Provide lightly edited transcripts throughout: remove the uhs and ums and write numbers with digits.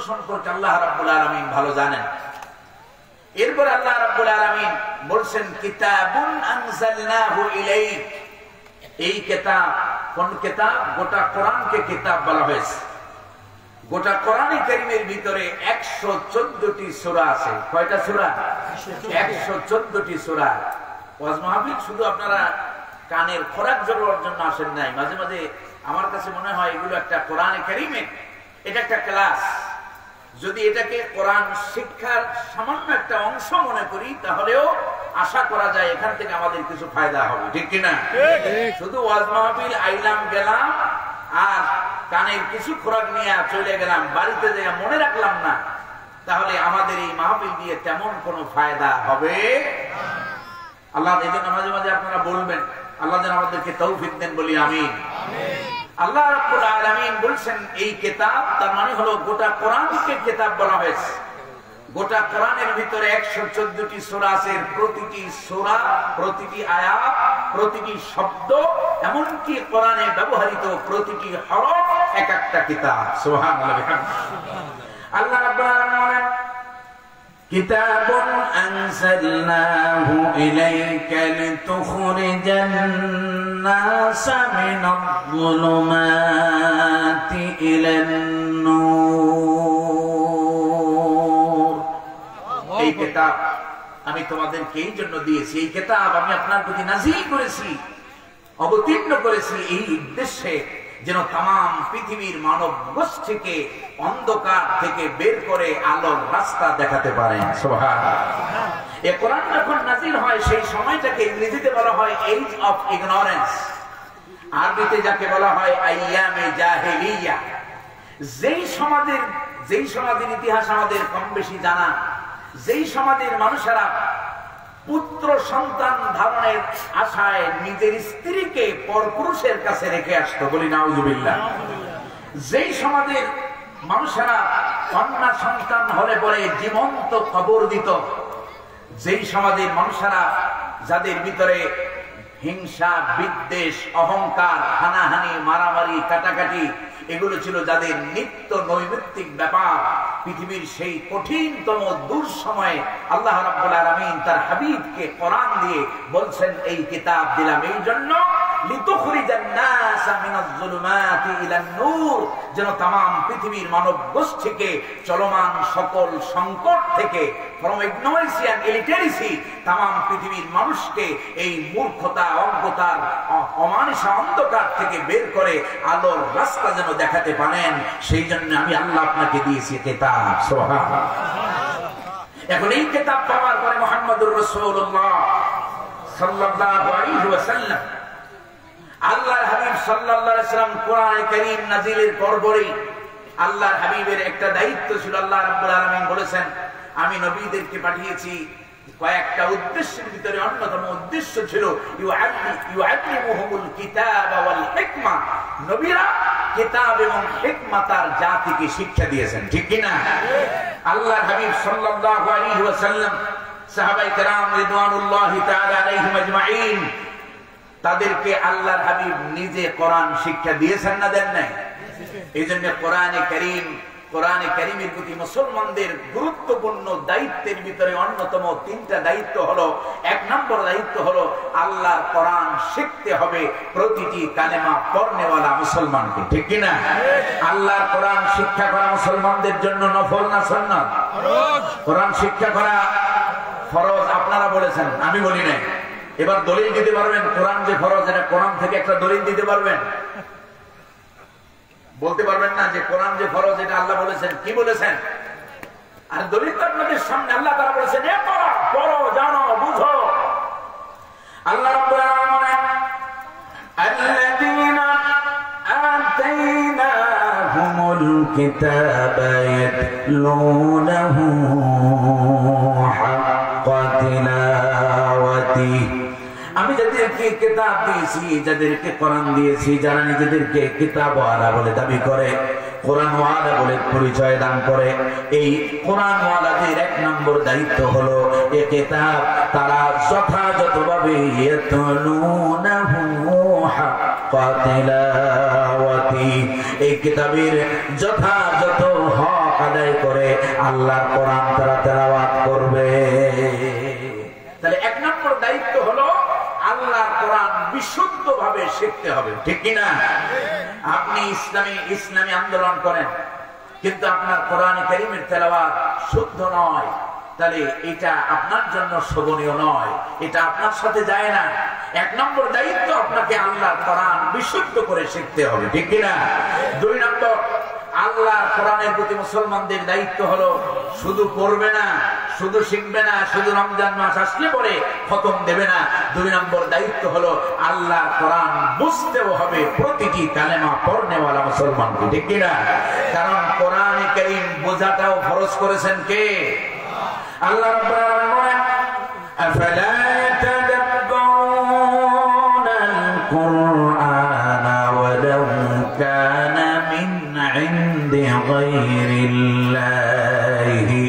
সম্পর্কে আল্লাহ রাব্বুল আলামিন ভালো জানেন। এরপর আল্লাহ রাব্বুল আলামিন বলছেন কিতাবুন আনজালনাহু ইলাইক। এই কিতাব কোন কিতাব? গোটা কোরআনকে কিতাব বলা হয়েছে। গোটা কোরআনে কারীমের ভিতরে 114টি সূরা আছে। কয়টা সূরা? 114টি সূরা। ওয়াজ মাহফিল শুধু আপনারা কানের খোরাক জোগাড়ার জন্য আসেন নাই, মাঝে মাঝে আমার কাছে মনে হয় এগুলো একটা কোরআনে কারীমের এটা একটা ক্লাস। যদি এটাকে কোরআন শিক্ষার সামান্য একটা অংশ মনে করি তাহলেও আশা করা যায় এখান থেকে আমাদের কিছু ফায়দা হবে, ঠিক কিনা? শুধু ওয়াজ মাহফিল আইলাম গেলাম আর কানের কিছু খোরাক নিয়ে চলে গেলাম, বাড়িতে যেয়ে মনে রাখলাম না, তাহলে আমাদের এই মাহফিল দিয়ে তেমন কোনো ফায়দা হবে আল্লাহ এই জন্য মাঝে মাঝে আপনারা বলবেন আল্লাহ যেন আমাদেরকে তৌফিক দেন, বলি আমিন। আল্লাহ রাব্বুল আলামিন বলছেন এই কিতাব, তার মানে হলো গোটা কোরআনকে কিতাব বলা হয়েছে। গোটা কোরআনের ভিতরে 114টি সূরা আছে। প্রতিটি সূরা, প্রতিটি আয়াত, প্রতিটি শব্দ, এমনকি কোরআনে ব্যবহৃত প্রতিটি হরফ এক একটা কিতাব। সুবহানাল্লাহ। আল্লাহ রাব্বুল আলামিন বলেন কিতাবুন আনজালনাহু ইলাইকা লিতুখরিজান নাসা মিনাজ-যুলুমাতি ইলান-নূর। এই কিতাব আমি তোমাদেরকে এই জন্য দিয়েছি, এই কিতাব আমি আপনার প্রতি নাযিল করেছি, অবতীর্ণ করেছি এই উদ্দেশ্যে যেন তাম পৃথিবীর মানব গোষ্ঠীকে অন্ধকার থেকে বের করে আলোর রাস্তা দেখাতে পারেন। সুবহানাল্লাহ। এই কোরআন যখন নাযিল হয় সেই সময়টাকে ইংরেজিতে বলা হয় এজ অফ ইগনোরেন্স, আরবিতে যাকে বলা হয় আইয়ামে জাহেলিয়া। যেই সমাজের ইতিহাস আমাদের কম বেশি জানা, যেই সমাজের মানুষেরা পুত্র সন্তান ধারণের আশায় নিজের স্ত্রীকে পরপুরুষের কাছে রেখে আসতো, বলি নাউজুবিল্লাহ। যেই সমাজের মানুষেরা কন্যা সন্তান হলে পরে জীবন্ত কবর দিত, যেই সমাজের মানুষেরা যাদের ভিতরে হিংসা, বিদ্বেষ, অহংকার, হানাহানি, মারামারি, কাটাকাটি এগুলো ছিল যাদের নিত্য নৈমিত্তিক ব্যাপার, পৃথিবীর সেই কঠিনতম দুঃসময়ে আল্লাহ রাব্বুল আলামিন তার হাবিবকে কোরআন দিয়ে বলছেন এই কিতাব দিলাম এই জন্য লিতুখরিজান নাসা মিনাজ-যুলুমাতি ইলান-নূর, যেন তাম পৃথিবীর মানব গোষ্ঠীকে চলমান সকল সংকট থেকে, ফ্রম ইগনোরেন্স এন্ড ইলিটারেসি, তাম পৃথিবীর মানুষকে এই মূর্খতা, অজ্ঞতার, অমানুষা অন্ধকার থেকে বের করে আলোর রাস্তা যেন দেখাতে পারেন, সেই জন্য আমি আল্লাহ আপনাকে দিয়েছি কিতাব। সুবহানাল্লাহ। এখন এই কিতাব পাওয়ার পরে মুহাম্মদুর রাসূলুল্লাহ সাল্লাল্লাহু আলাইহি ওয়াসাল্লাম, আল্লাহর হাবিব সাল্লাল্লাহু আলাইহি ওয়াসাল্লাম কোরআনে কারীম নাযিলের পরপরই আল্লাহর হাবিবের একটা দায়িত্ব ছিল। আল্লাহ রাব্বুল আলামিন বলেছেন আমি নবীদেরকে পাঠিয়েছি কয়েকটা উদ্দেশ্যের ভিতরে অন্যতম উদ্দেশ্য ছিল ইউআল্লিমুহুমুল কিতাবা ওয়াল হিকমা। নবীরা কিতাব এবং হিকমা তার জাতিকে শিক্ষা দিয়েছেন, ঠিক কি না? আল্লাহর হাবিব সাল্লাল্লাহু আলাইহি ওয়াসাল্লাম, সাহাবায়ে কেরাম রিদওয়ানুল্লাহি তাআলা আলাইহিম আজমাইন, তাদেরকে আল্লাহর হাবিব নিজে কোরআন শিক্ষা দিয়েছেন না দেন নাই? এইজন্য কোরআনে কারীমের প্রতি মুসলমানদের গুরুত্বপূর্ণ দায়িত্বের ভিতরে অন্যতম 3টা দায়িত্ব হলো, 1 নম্বর দায়িত্ব হলো আল্লাহর কোরআন শিখতে হবে প্রতিটি কালেমা পড়নেওয়ালা মুসলমানকে, ঠিক কি না? আল্লাহর কোরআন শিক্ষা করা মুসলমানদের জন্য নফল না সুন্নাত? কোরআন শিক্ষা করা ফরজ আপনারা বলেছেন, আমি বলি নাই। এবার দলিল দিতে পারবেন কোরআন যে ফরজ, এটা কোরআন থেকে একটা দলিল দিতে পারবেন? বলতে পারবেন না যে কোরআন যে ফরজ এটা আল্লাহ বলেছেন, কি বলেছেন? আর দলিল তো আপনাদের সামনে, আল্লাহ তাআলা বলেছেন এ পড়ো, জানো, বুঝো। আল্লাহ রাব্বুল আলামিন বলেন আল্লাযীনা আতাইনাহুমুল কিতাবা ইয়াতলুনাহু হাক্কা তিলাওয়াতি। আমি যাদেরকে কিতাব দিয়েছি, যাদেরকে কোরআন দিয়েছি, যারা নিজেদেরকে কিতাবওয়ালা বলে দাবি করে, কোরআনওয়ালা বলে পরিচয় দান করে, এই কোরআনওয়ালাদের 1 নম্বর দায়িত্ব হলো এই কিতাব তারা যথাযথভাবে ইয়াতলুনাহু হাক্কা তিলাওয়াতি, এই কিতাবের যথাযথ হক আদায় আল্লাহর কোরআন তারা তেলাওয়াত করবে। তাহলে এক নম্বর দায়িত্ব হলো আল্লাহর কোরআন বিশুদ্ধভাবে শিখতে হবে, ঠিক কিনা? আপনি ইসলামী আন্দোলন করেন কিন্তু আপনার কোরআন কারীমের তেলাওয়াত শুদ্ধ নয়, তাহলে এটা আপনার জন্য শোভনীয় নয়, এটা আপনার সাথে যায় না। এক নম্বর দায়িত্ব আপনাকে আল্লাহর কোরআন বিশুদ্ধ করে শিখতে হবে, ঠিক কিনা? দুই নম্বর, আল্লাহর কোরআনের প্রতি মুসলমানদের দায়িত্ব হলো শুধু পড়বে না, শুধু শিখবে না, শুধু রমজান মাস আসলে পরে খতম দেবে না। দুই নম্বর দায়িত্ব হলো আল্লাহর কোরআন বুঝতেও হবে প্রতিটি কালেমা পড়নেওয়ালা মুসলমানকে, ঠিক কিনা? কারণ কোরআনে কারীম বোঝাটাও ফরজ করেছেন কে? আল্লাহ রাব্বুল আলামিন বলেন, আফালা ইয়াতাদাব্বারুনাল কুরআনা ওয়ালাউ কানা মিন ইনদি গায়রিল্লাহি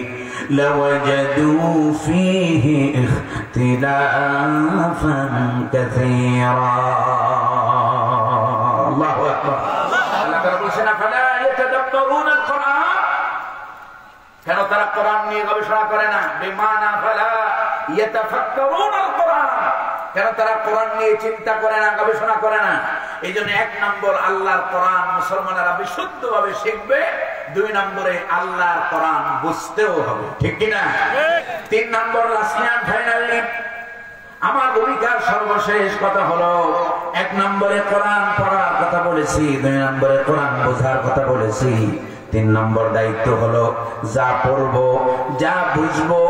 লাওয়াজাদু ফীহি ইখতিলাফান কাসীরা। আল্লাহু আকবার। আল্লাহ তাআলা বলেন, আফালা ইয়াতাদাব্বারুনাল কুরআন, কেন তারা কোরআন নিয়ে গবেষণা করে না? বিমানা ফালা ইয়াতাফাক্কারুনাল কোরআন, কেন তারা কোরআন নিয়ে চিন্তা করে না, গবেষণা করে না? এইজন্য এক নম্বর আল্লাহর কোরআন মুসলমানেরা বিশুদ্ধভাবে শিখবে, দুই নম্বরে আল্লাহর কোরআন বুঝতেও হবে, ঠিক কিনা? তিন নম্বর লাস্ট এন্ড ফাইনালি আমার ভূমিকার সর্বশেষ কথা হলো, এক নম্বরে কোরআন পড়ার কথা বলেছি, দুই নম্বরে কোরআন বোঝার কথা বলেছি, তিন নম্বর দায়িত্ব হলো যা পড়বো, যা বুঝবো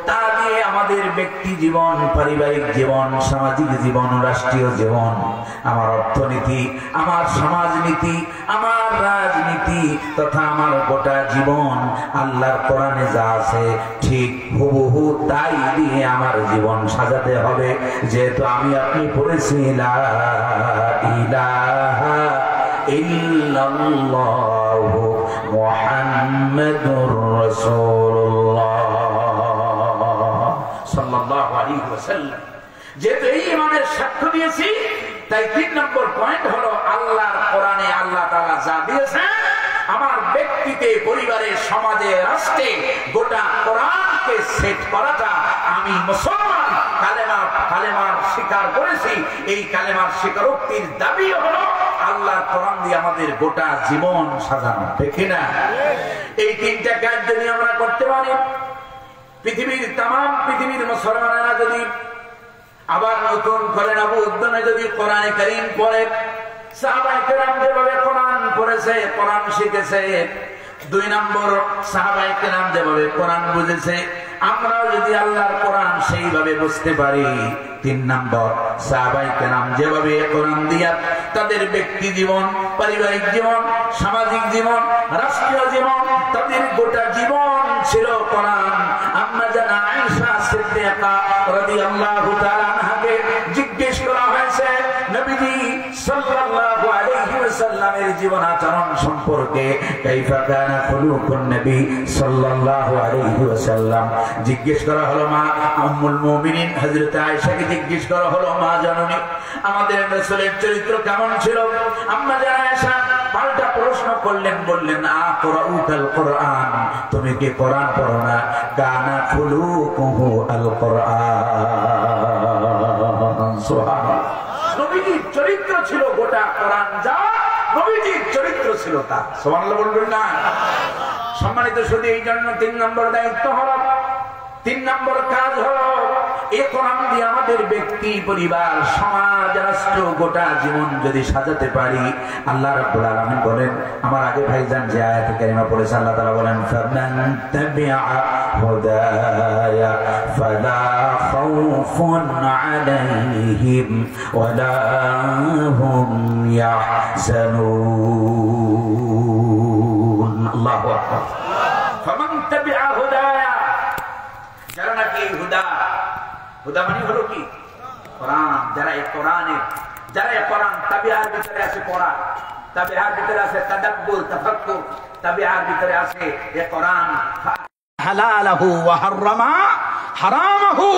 তা দিয়ে আমাদের ব্যক্তি জীবন, পারিবারিক জীবন, সামাজিক জীবন, রাষ্ট্রীয় জীবন, আমার অর্থনীতি, আমার সমাজনীতি, আমার রাজনীতি তথা আমার গোটা জীবন আল্লাহর কোরআনে যা আছে ঠিক হুবহু তাই দিয়ে আমার জীবন সাজাতে হবে। যেহেতু আমি আপনি পড়েছি লা ইলাহা ইল্লাল্লাহু মুহাম্মাদুর রাসূলুল্লাহ সাল্লাল্লাহু আলাইহি ওয়াসাল্লাম, যেহেতু এই ইমানের সাক্ষ্য দিয়েছি, তাই তিন নম্বর পয়েন্ট হলো আল্লাহর কোরআনে আল্লাহ তাআলা যা দিয়েছেন আমার ব্যক্তিতে, পরিবারে, সমাজে, রাষ্ট্রে গোটা কোরআনকে সেট করাটা আমি মুসলমান কালেমার স্বীকার করেছি। এই কালেমার স্বীকারোক্তির দাবি হলো আল্লাহর কোরআন দিয়ে আমাদের গোটা জীবন সাজানো, ঠিক না? এই তিনটা কাজ যদি আমরা করতে পারি, পৃথিবীর মুসলমানেরা যদি আবার নতুন করে নব উদ্যমে যদি কোরআনে কারীম পড়ে, সাহাবায়ে কেরাম যেভাবে কোরআন পড়েছে, কোরআন শিখেছে, দুই নম্বর সাহাবায়ে কেরাম যেভাবে কোরআন বুঝেছে, আমরাও যদি আল্লাহর কোরআন সেইভাবে বুঝতে পারি, তিন নম্বর সাহাবায়ে কেরাম যেভাবে কোরআন দিয়া তাদের ব্যক্তি জীবন, পারিবারিক জীবন, সামাজিক জীবন, রাষ্ট্রীয় জীবন, তাদের গোটা জীবন ছিল কোরআন। আম্মা জানা আয়েশা সিদ্দিকা রাদিয়াল্লাহু তাআলা আনহাকে জিজ্ঞেস করা হয়েছে নবীজি সাল্লাল্লাহু আলাইহি ওয়াসাল্লামের জীবন আচরণ সম্পর্কে, কাইফা কানা খুলুকুন নবী সাল্লাল্লাহু আলাইহি ওয়াসাল্লাম। জিজ্ঞেস করা হলো মা উম্মুল মুমিনিন হযরত আয়েশাকে জিজ্ঞেস করা হলো, মা জাননী আমাদের রাসূলের চরিত্র কেমন ছিল? আম্মা জানা আয়েশা পাল্টা প্রশ্ন করলেন, বললেন আকরাউকাল কোরআন, তুমি কি কোরআন পড়ো না? কানা খুলুকুহু আল কোরআন। সুবহানাল্লাহ। নবীজির চরিত্র ছিল গোটা কোরআন যা, নবীজির চরিত্র ছিল তা। সুবহানাল্লাহ বলবেন না? সম্মানিত শুধু এই জন্য তিন নম্বর দায়িত্ব হলো, তিন নম্বর কাজ হলো এই কোরআন দিয়ে আমাদের ব্যক্তি, পরিবার, সমাজ, রাষ্ট্র, গোটা জীবন যদি সাজাতে পারি, আল্লাহ রাব্বুল আলামিন বলেন, আমার আগে ভাইজান যে আয়াতে কারিমা পড়েছে, আল্লাহ তাআলা বলেন ফামান তাবিআ হুদায়া ফালা খাউফুন আলাইহিম ওয়ালা হুম ইয়াহজানুন। আল্লাহু আকবার। ফামান তাবিআ হুদায়া, যারা নাকি হুদা মানে হলো কি? কোরআন। যারা এই কোরআন তাবিআর ভিতরে আছে পড়া, তাবিআর ভিতরে আছে তাদাব্বুর, তাফাক্কুর, তাবিআর ভিতরে আছে এই কোরআন হালালাহু ওয়া হারামা হারামাহু,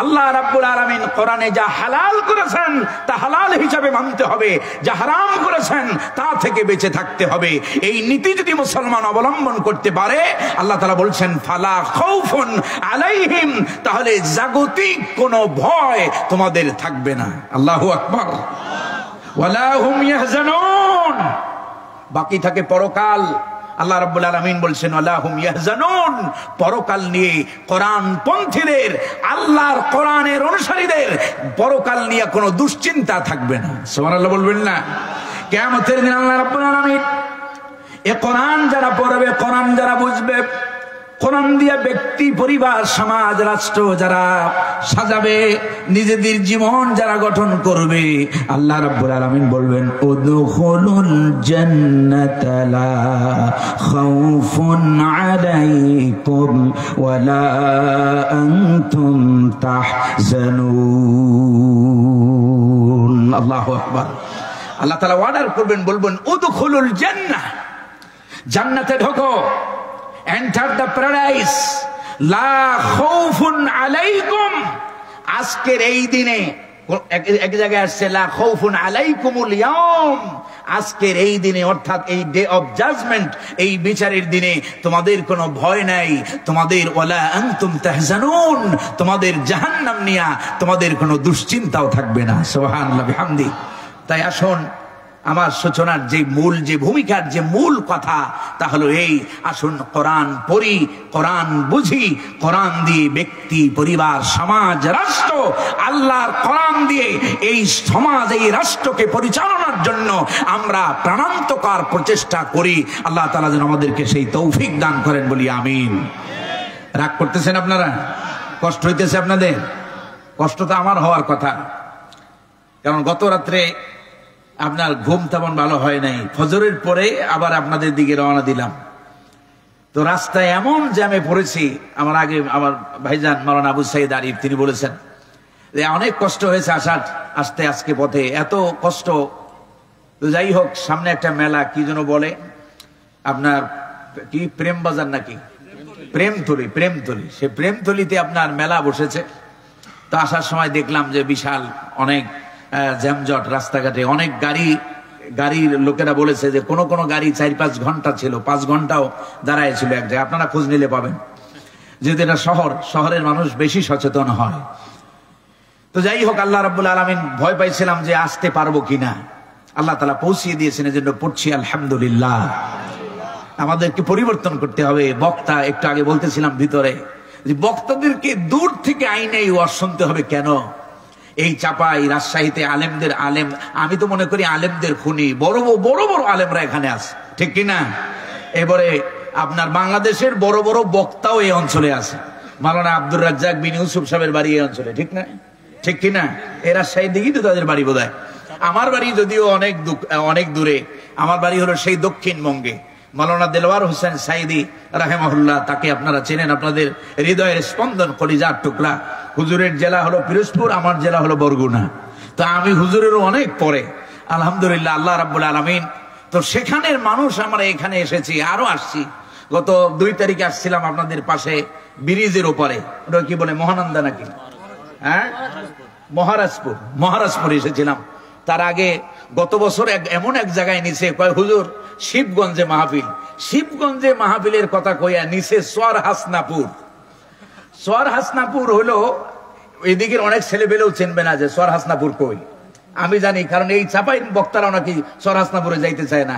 আল্লাহ রাব্বুল আলামিন কোরআনে যা হালাল করেছেন তা হালাল হিসাবে মানতে হবে, যা হারাম করেছেন তা থেকে বেঁচে থাকতে হবে। এই নীতি যদি মুসলমান অবলম্বন করতে পারে, আল্লাহ তাআলা বলছেন ফালা খাউফুন আলাইহিম, তাহলে জাগতিক কোনো ভয় তোমাদের থাকবে না। আল্লাহু আকবার। ওয়ালা হুম ইয়াহজানুন, বাকি থাকে পরকাল। আল্লাহ রাব্বুল আলামিন বলছেন ওয়ালা হুম ইয়াহজানুন, পরকাল নিয়ে কোরআন পন্থীদের, আল্লাহর কোরআনের অনুসারীদের পরকাল নিয়ে কোনো দুশ্চিন্তা থাকবে না। সুবহানাল্লাহ বলবেন না? কিয়ামতের দিন আল্লাহ রাব্বুল আলামিন এই কোরআন যারা পড়বে, কোরআন যারা বুঝবে, কোরআন দিয়ে ব্যক্তি, পরিবার, সমাজ, রাষ্ট্র যারা সাজাবে, নিজেদের জীবন যারা গঠন করবে, আল্লাহ রাব্বুল আলামিন বলবেন উদখুলুল জান্নাতা লা খাউফুন আলাইকুম ওয়ালা আনতুম তাহজানুন। আল্লাহু আকবার। আল্লাহ তাআলা অর্ডার করবেন, বলবেন উদখুলুল জান্নাহ, জান্নাতে ঢোকো, এন্টার দ্য প্যারাডাইস, লা খাউফুন আলাইকুম। আজকের এই দিনে এক জায়গায় আসছে লা খাউফুন আলাইকুমুল ইয়াউম, আজকের এই দিনে অর্থাৎ এই ডে অফ জাজমেন্ট, এই বিচারের দিনে তোমাদের কোনো ভয় নাই, তোমাদের ওয়ালা আনতুম তাহজানুন, তোমাদের জাহান্নাম নিয়া তোমাদের কোনো দুশ্চিন্তাও থাকবে না। সুবহানাল্লাহ বিহামদি। তাই আসুন, আমার সূচনার যে মূল, যে ভূমিকার যে মূল কথা, তা হলো এই, আসুন কোরআন পড়ি, কোরআন বুঝি, কোরআন দিয়ে ব্যক্তি, পরিবার, সমাজ, রাষ্ট্র, আল্লাহর কোরআন দিয়ে এই সমাজ, এই রাষ্ট্রকে পরিচালনার জন্য আমরা প্রাণান্তকর প্রচেষ্টা করি। আল্লাহ তাআলা যেন আমাদেরকে সেই তৌফিক দান করেন, বলি আমিন। রাগ করতেছেন আপনারা? কষ্ট হইতেছে আপনাদের? কষ্ট তো আমার হওয়ার কথা, কারণ গত রাত্রে আপনার ঘুম তেমন ভালো হয় নাই। ফজরের পরে আবার আপনাদের দিকে রওনা দিলাম, তো রাস্তায় এমন জ্যামে পড়েছি। আমার আগে আমার ভাইজান মাওলানা আবু সাইদ আরিফ তিনি বলেছেন যে অনেক কষ্ট হয়েছে আসতে আজকে পথে, এত কষ্ট। তো যাই হোক, সামনে একটা মেলা, কি যেন বলে আপনার, কি প্রেম বাজার নাকি প্রেমতলি, সে প্রেমতলিতে আপনার মেলা বসেছে। তো আসার সময় দেখলাম যে বিশাল অনেক জ্যামজট, রাস্তাঘাটে অনেক গাড়ির লোকেরা বলেছে যে কোনো গাড়ি 4-5 ঘন্টা ছিল, 5 ঘন্টাও দাঁড়ায় ছিল এক জায়গায়। আপনারা খোঁজ নিলে পাবেন, যেহেতু এটা শহরের মানুষ বেশি সচেতন হয়। তো যাই হোক, আল্লাহ রাব্বুল আলামিন ভয় পাইছিলাম যে আসতে পারবো কিনা, আল্লাহ তাআলা পৌঁছিয়ে দিয়েছেন, এজন্য পড়ছি আলহামদুলিল্লাহ। আমাদেরকে পরিবর্তন করতে হবে। বক্তা, একটু আগে বলতেছিলাম ভিতরে, যে বক্তাদেরকে দূর থেকে আইনে ওয়াজ শুনতে হবে কেন? এই চাপাই রাজশাহীতে আলেমদের আমি তো মনে করি আলেমদের খুনি, বড় বড় আলেমরা এখানে আছে, ঠিক কিনা? এবারে আপনার বাংলাদেশের বড় বড় বক্তাও এই অঞ্চলে আছে। মাওলানা আব্দুর রাজ্জাক বিন ইউসুফ সাহেবের বাড়ি এই অঞ্চলে, ঠিক কিনা? এই রাজশাহীর দিকেই তো তাদের বাড়ি বোধহয়। আমার বাড়ি যদিও অনেক দূরে, আমার বাড়ি হলো সেই দক্ষিণবঙ্গে। মাওলানা দেলোয়ার হোসেন সাইদি রাহেমাহুল্লাহ, তাকে আপনারা চেনেন, আপনাদের হৃদয়ের স্পন্দন, কলিজার টুকরা। হুজুরের জেলা হলো পিরোজপুর, আমার জেলা হলো বরগুনা। তো আমি হুজুরেরও অনেক পরে, আলহামদুলিল্লাহ, আল্লাহ রাব্বুল আলামিন। তো সেখানের মানুষ আমরা এখানে এসেছি, আরো আসছি। গত 2 তারিখে আসছিলাম আপনাদের পাশে ব্রিজের ওপারে, ওটা কি বলে, মহানন্দা নাকি, হ্যাঁ, মহারাজপুর এসেছিলাম। তার আগে গত বছর এমন এক জায়গায় নিচে কয় হুজুর শিবগঞ্জে মাহফিলের কথা কইয়া নিচে সোয়ার হাসনাপুর হলো, এদিকের অনেক ছেলে পেলেও চিনবে না যে সোয়ার হাসনাপুর কই। আমি জানি, কারণ এই চাপাই বক্তারা নাকি সোয়ার হাসনাপুরে যাইতে চায় না।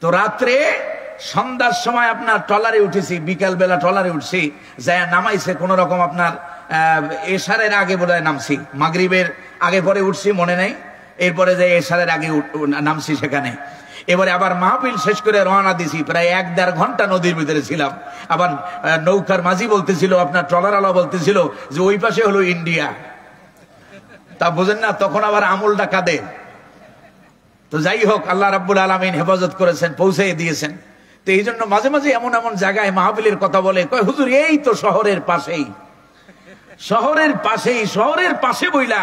তো রাত্রে সন্ধ্যার সময় আপনার ট্রলারে উঠেছি, বিকাল বেলা ট্রলারে উঠছি, যায় নামাইছে কোন রকম আপনার এশারের আগে বোধহয় নামছি, মাগরিবের আগে পরে উঠছি মনে নেই, এরপরে যে এশারের আগে নামছি সেখানে। এবারে আবার মাহফিল শেষ করে রওনা দিছি, প্রায় 1-1.5 ঘন্টা নদীর ভিতরে ছিলাম। আবার নৌকার মাঝি বলতেছিল, আপনার ট্রলারওয়ালা বলতেছিল যে ওই পাশে হলো ইন্ডিয়া, তা বোঝেন না, তখন আবার আমলটা কাঁদে। তো যাই হোক, আল্লাহ রাব্বুল আলামিন হেফাজত করেছেন, পৌঁছে দিয়েছেন। তো এই জন্য মাঝে মাঝে এমন জায়গায় মাহফিলের কথা বলে, কয় হুজুর এই তো শহরের পাশে বইলা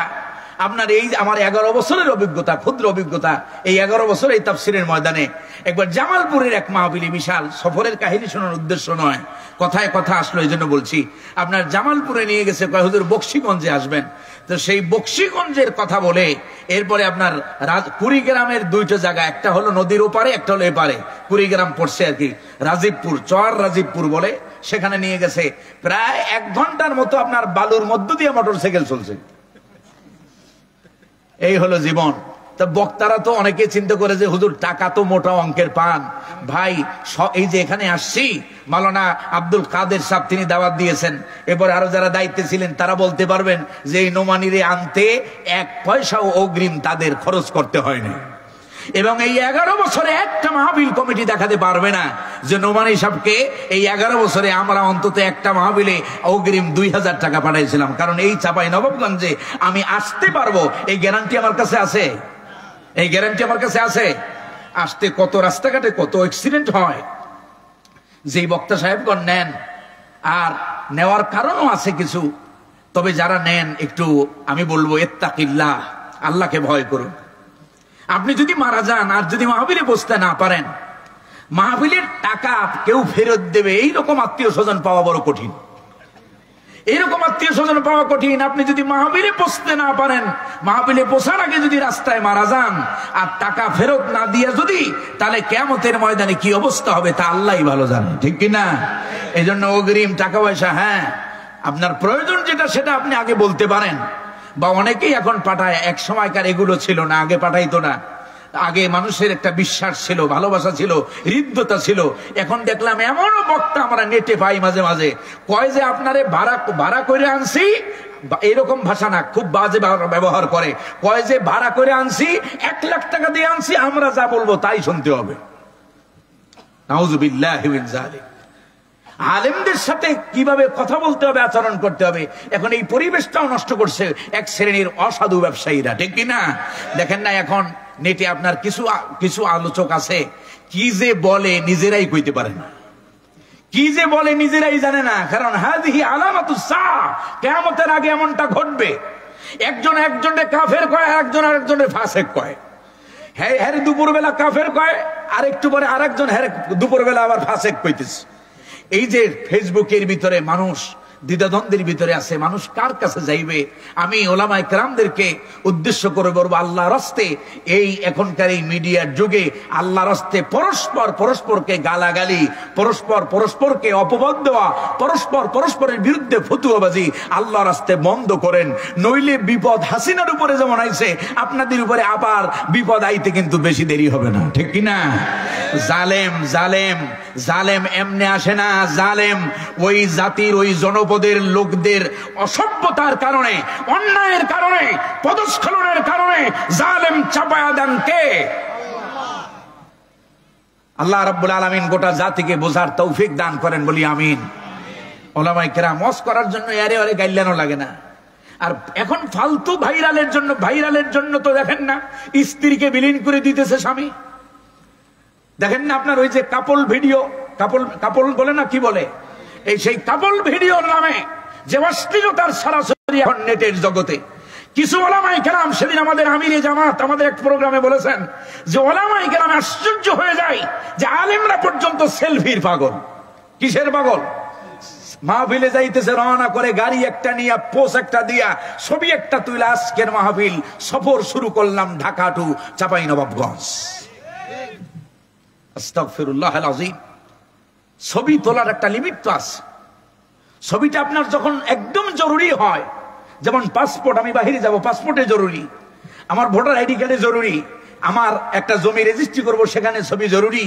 আপনার এই আমার 11 বছরের অভিজ্ঞতা, ক্ষুদ্র অভিজ্ঞতা, এই 11 বছর এই তাফসীরের ময়দানে একবার জামালপুরের এক মাহফিলে, বিশাল সফরের কাহিনী শোনার উদ্দেশ্য নয়, কথায় কথা আসলো এই জন্য বলছি। আপনার জামালপুরে নিয়ে গেছে, কয় হুজুর বক্সিগঞ্জে আসবেন। তো সেই বক্সিগঞ্জের কথা বলে এরপরে আপনার কুড়িগ্রামের দুইটা জায়গা, একটা হলো নদীর ওপারে, একটা হলো এপারে, কুড়িগ্রাম পড়ছে আর কি, রাজীবপুর, চর রাজীবপুর বলে, সেখানে নিয়ে গেছে। প্রায় 1 ঘন্টার মতো আপনার বালুর মধ্য দিয়ে মোটরসাইকেল চলছে। এই হলো জীবন। তা বক্তারা তো অনেকে চিন্তা করে যে হুজুর টাকা তো মোটা অঙ্কের পান। ভাই এই যে এখানে আসছি, মাওলানা আব্দুল কাদের সাহেব তিনি দাওয়াত দিয়েছেন, এরপর আরো যারা দায়িত্বে ছিলেন তারা বলতে পারবেন যে এই নোমানিরে আনতে 1 পয়সাও অগ্রিম তাদের খরচ করতে হয়নি। এবং এই 11 বছরে একটা মাহফিল কমিটি দেখাতে পারবে না যে নোমানী সাহেবকে এই 11 বছরে আমরা অন্তত একটা মাহফিলে অগ্রিম 2000 টাকা পাঠাইছিলাম। কারণ এই চাঁপাইনবাবগঞ্জে আমি আসতে পারবো এই গ্যারান্টি আমার কাছে আছে, এই গ্যারান্টি আমার কাছে আছে। আসতে কত রাস্তাঘাটে কত অ্যাক্সিডেন্ট হয়, যেই বক্তা সাহেবগণ নেন, আর নেওয়ার কারণও আছে কিছু। তবে যারা নেন একটু আমি বলবো ইত্তাকিল্লাহ, আল্লাহকে ভয় করুন। আপনি যদি মারা যান আর যদি মাহফিলে বসতে না পারেন, মাহফিলের টাকা কেউ ফেরত দেবে এইরকম আত্মীয় স্বজন পাওয়া বড় কঠিন, এইরকম আত্মীয় স্বজন পাওয়া কঠিন। আপনি যদি মাহফিলে বসতে না পারেন, মাহফিলে বসার আগে যদি রাস্তায় মারা যান আর টাকা ফেরত না দিয়ে যদি, তাহলে কিয়ামতের ময়দানে কি অবস্থা হবে তা আল্লাহই ভালো জানে, ঠিক কিনা? এই জন্য অগ্রিম টাকা পয়সা, হ্যাঁ আপনার প্রয়োজন যেটা সেটা আপনি আগে বলতে পারেন। বা অনেকেই এখন পাঠায়, এক সময়কার এগুলো ছিল না, আগে পাঠাইতো না। আগে মানুষের একটা বিশ্বাস ছিল, ভালোবাসা ছিল, হৃদ্যতা ছিল। এখন দেখলাম এমনও বক্তা আমরা নেটে পাই মাঝে মাঝে, কয় যে আপনারে ভাড়া করে আনছি, এরকম ভাষা না, খুব বাজে ব্যবহার করে, কয় যে ভাড়া করে আনছি, 1 লাখ টাকা দিয়ে আনছি, আমরা যা বলবো তাই শুনতে হবে। নাউযুবিল্লাহি মিন যালিক। আলেমদের সাথে কিভাবে কথা বলতে হবে, আচরণ করতে হবে, এখন এই পরিবেশটাও নষ্ট করছে এক শ্রেণীর অসাধু ব্যবসায়ীরা, ঠিক কিনা? দেখেন না এখন নেটে আপনার কিছু আলোচক আছে, কি যে বলে নিজেরাই কইতে পারে না, কি যে বলে নিজেরাই জানে না। কারণ হাযিহি আলামাতুস সাআ, কিয়ামতের আগে এমনটা ঘটবে। একজন একজনকে কাফের কয়, একজন আরেকজনের ফাসিক কয়। হ্যাঁ দুপুরবেলা কাফের কয়, আর একটু পরে আরেকজন হ্যাঁ দুপুরবেলা আবার ফাসিক কইতেছে। এই যে ফেসবুকের ভিতরে মানুষ দ্বিধাদ্বন্দ্বের ভিতরে আছে, মানুষ কার কাছে যাইবে? আমি ওলামায়ে কেরামদেরকে উদ্দেশ্য করে বলবো, আল্লাহর রাস্তে এই এখনকার এই মিডিয়ার যুগে আল্লাহর রাস্তে পরস্পরকে গালাগালি, পরস্পরকে অপবাদ দেওয়া, পরস্পরের বিরুদ্ধে ফতুয়াবাজি আল্লাহর রাস্তে বন্ধ করেন। নইলে বিপদ হাসিনার উপরে যেমন আইছে, আপনাদের উপরে আবার বিপদ আইতে কিন্তু বেশি দেরি হবে না, ঠিক কিনা? জালেম এমনে আসে না। জালেম ওই জাতির, ওই জনপদের লোকদের অসভ্যতার কারণে, অন্যায়ের কারণে, পদস্খলনের কারণে জালেম চাপায়া দেন কে? আল্লাহ রাব্বুল আলামিন গোটা জাতিকে বোঝার তৌফিক দান করেন, বলি আমিন। ওলামায়ে কেরাম ওয়াজ করার জন্য আরে গাইলানো লাগে না। আর এখন ফালতু ভাইরালের জন্য তো দেখেন না স্ত্রীকে বিলীন করে দিতেছে স্বামী। দেখেন না আপনার ওই যে কাপল ভিডিও, কাপল বলে না, কি বলে, এই সেই কাপল ভিডিওর নামে যে অশ্লীলতার সরাসরি এখন নেটের জগতে। কিছু ওলামায়ে কেরাম, সেদিন আমাদের আমিরে জামাত আমাদের এক প্রোগ্রামে বলেছেন যে ওলামায়ে কেরাম আশ্চর্য হয়ে যায় যে আলেমরা পর্যন্ত সেলফির পাগল। কিসের পাগল? মাহফিলে যাইতেছে, রওনা করে গাড়ি একটা নিয়ে, পোস্ট একটা দিয়া, ছবি একটা তুলে, আজকের মাহফিল সফর শুরু করলাম ঢাকা টু চাঁপাইনবাবগঞ্জ। আস্তাগফিরুল্লাহল আযীম। ছবি তোলার একটা লিমিট তো আছে। ছবিটা আপনার যখন একদম জরুরি হয়, যেমন পাসপোর্ট, আমি বাহিরে যাব, পাসপোর্টে জরুরি, আমার ভোটার আইডি কার্ডে জরুরি, আমার একটা জমি রেজিস্ট্রি করব, সেখানে ছবি জরুরি,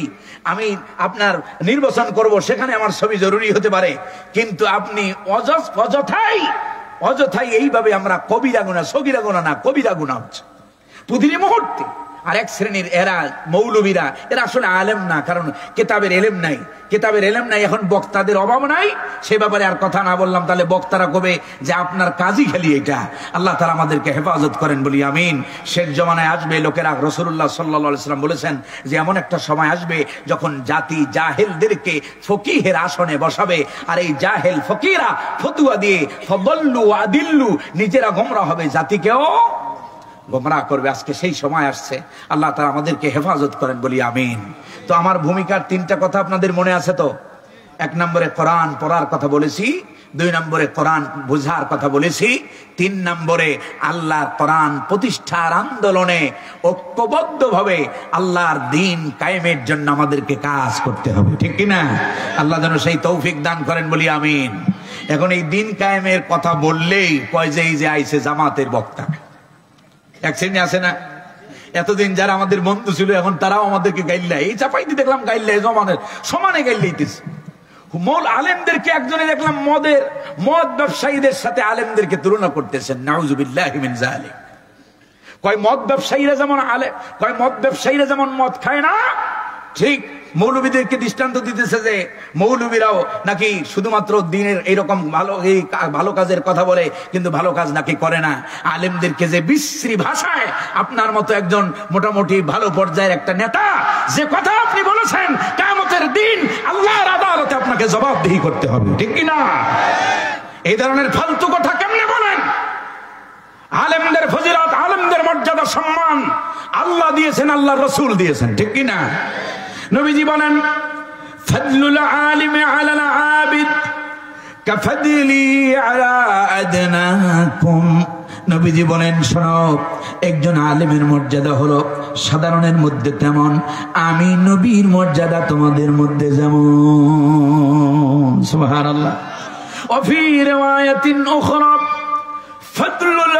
আমি আপনার নির্বাচন করব, সেখানে আমার ছবি জরুরি হতে পারে। কিন্তু আপনি অযথাই এইভাবে আমরা কবিরা গুনাহ, সগীরা গুনাহ না, কবিরা গুনাহ হচ্ছে প্রতিটি মুহূর্তে। আর এক শ্রেণীর এরা মৌলবীরা, এরা আসলে আলেম না, কারণ কিতাবের এলেম নাই। এখন বক্তাদের অভাব নাই, সে ব্যাপারে আর কথা না বললাম, তাহলে বক্তারা কবে যে আপনার কাজই খালি এটা। আল্লাহ তাআলা আমাদেরকে হেফাজত করেন, বলি আমিন। শেষ জমানায় আসবে লোকেরা, রাসূলুল্লাহ সাল্লাল্লাহু আলাইহি ওয়াসাল্লাম বলেছেন যে এমন একটা সময় আসবে যখন জাতি জাহেলদেরকে ফকিহের আসনে বসাবে, আর এই জাহেল ফকিরা ফতুয়া দিয়ে ফদল্লু আদিল্লু, নিজেরা গোমরা হবে, জাতিকেও গোমরাহ করবে। আজকে সেই সময় আসছে, আল্লাহ তাআলা আমাদেরকে হেফাজত করেন বলি আমিন। তো আমার ভূমিকার 3টা কথা আপনাদের মনে আছে তো? 1 নম্বরে কোরআন পড়ার কথা বলেছি, 2 নম্বরে কোরআন বোঝার কথা বলেছি, 3 নম্বরে আল্লাহর কোরআন প্রতিষ্ঠার আন্দোলনে ঐক্যবদ্ধভাবে আল্লাহর দ্বীন কায়েমের জন্য আমাদেরকে কাজ করতে হবে, ঠিক কি না? আল্লাহ যেন সেই তৌফিক দান করেন বলি আমিন। এখন এই দ্বীন কায়েমের কথা বললেই কয় যে এই যে আইছে জামাতের বক্তা, এক শ্রেণী আছে না, এতদিন যারা আমাদের বন্ধু ছিল এখন তারাও আমাদেরকে গাইল্লা, এই চাপাইতে দেখলাম গাইল্লা জমানের সমানে গাইল্লাইতেছে। মূল আলেমদেরকে একজনে দেখলাম মদ ব্যবসায়ীদের সাথে আলেমদেরকে তুলনা করতেছেন, নাউজুবিল্লাহি মিন যালিক। কয় মদ ব্যবসায়ীরা যেমন মদ খায় না, ঠিক মৌলবীদেরকে দৃষ্টান্ত দিতেছে যে মৌলবীরাও নাকি শুধুমাত্র দিনের এইরকম ভালো কাজের কথা বলে কিন্তু ভালো কাজ নাকি করে না। আলেমদেরকে যে বিশ্রী ভাষায় আপনার মতো একজন মোটামুটি ভালো পর্যায়ের একটা নেতা যে কথা আপনি বলেছেন, কিয়ামতের দিন আল্লাহর আদালতে আপনাকে জবাবদিহি করতে হবে, ঠিক কি না? এই ধরনের ফালতু কথা কেমনে বলেন? আলেমদের ফজিলত, আলেমদের মর্যাদা, সম্মান আল্লাহ দিয়েছেন, আল্লাহর রাসূল দিয়েছেন, ঠিক কি না? নবীজি বলেন, ফাদলুল আলিমি আলাল আবিদ কাফাদলি আলা আদনাকুম। নবীজি বলেন, শোনো, একজন আলেমের মর্যাদা হলো সাধারণের মধ্যে তেমন আমি নবীর মর্যাদা তোমাদের মধ্যে যেমন। সুবহানাল্লাহ। ওয়া ফি রিওয়ায়াতিন উখরা ফাদলুল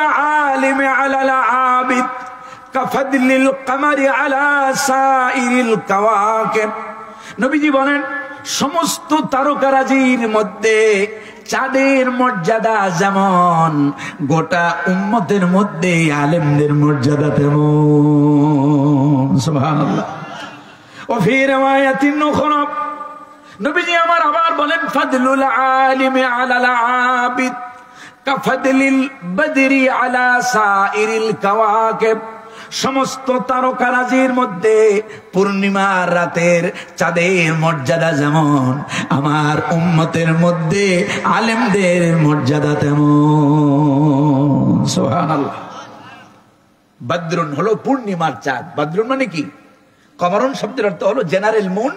আলিমি আলাল আবিদ কাফাদলিল কামারি আলা সাইরিল কাওয়াকিব। নবীজি বলেন, সমস্ত তারকারাজির মধ্যে চাঁদের মর্যাদা যেমন গোটা উম্মতের মধ্যে আলেমদের মর্যাদা তেমন। সুবহানাল্লাহ। ওয়া ফি রিওয়ায়াতিন উখরা নবীজি আমার আবার বলেন, ফাদলুল আলিমি আলাল আবিদ কাফাদলিল বদরি আলা সাইরিল কাওয়াকিব। সমস্ত তারকারাজির মধ্যে পূর্ণিমার রাতের চাঁদের মর্যাদা যেমন আমার উম্মতের মধ্যে আলেমদের মর্যাদা তেমন। সুবহানাল্লাহ। বদরুন হলো পূর্ণিমার চাঁদ। বদরুন মানে কি? কমরুন শব্দের অর্থ হলো জেনারেল মুন,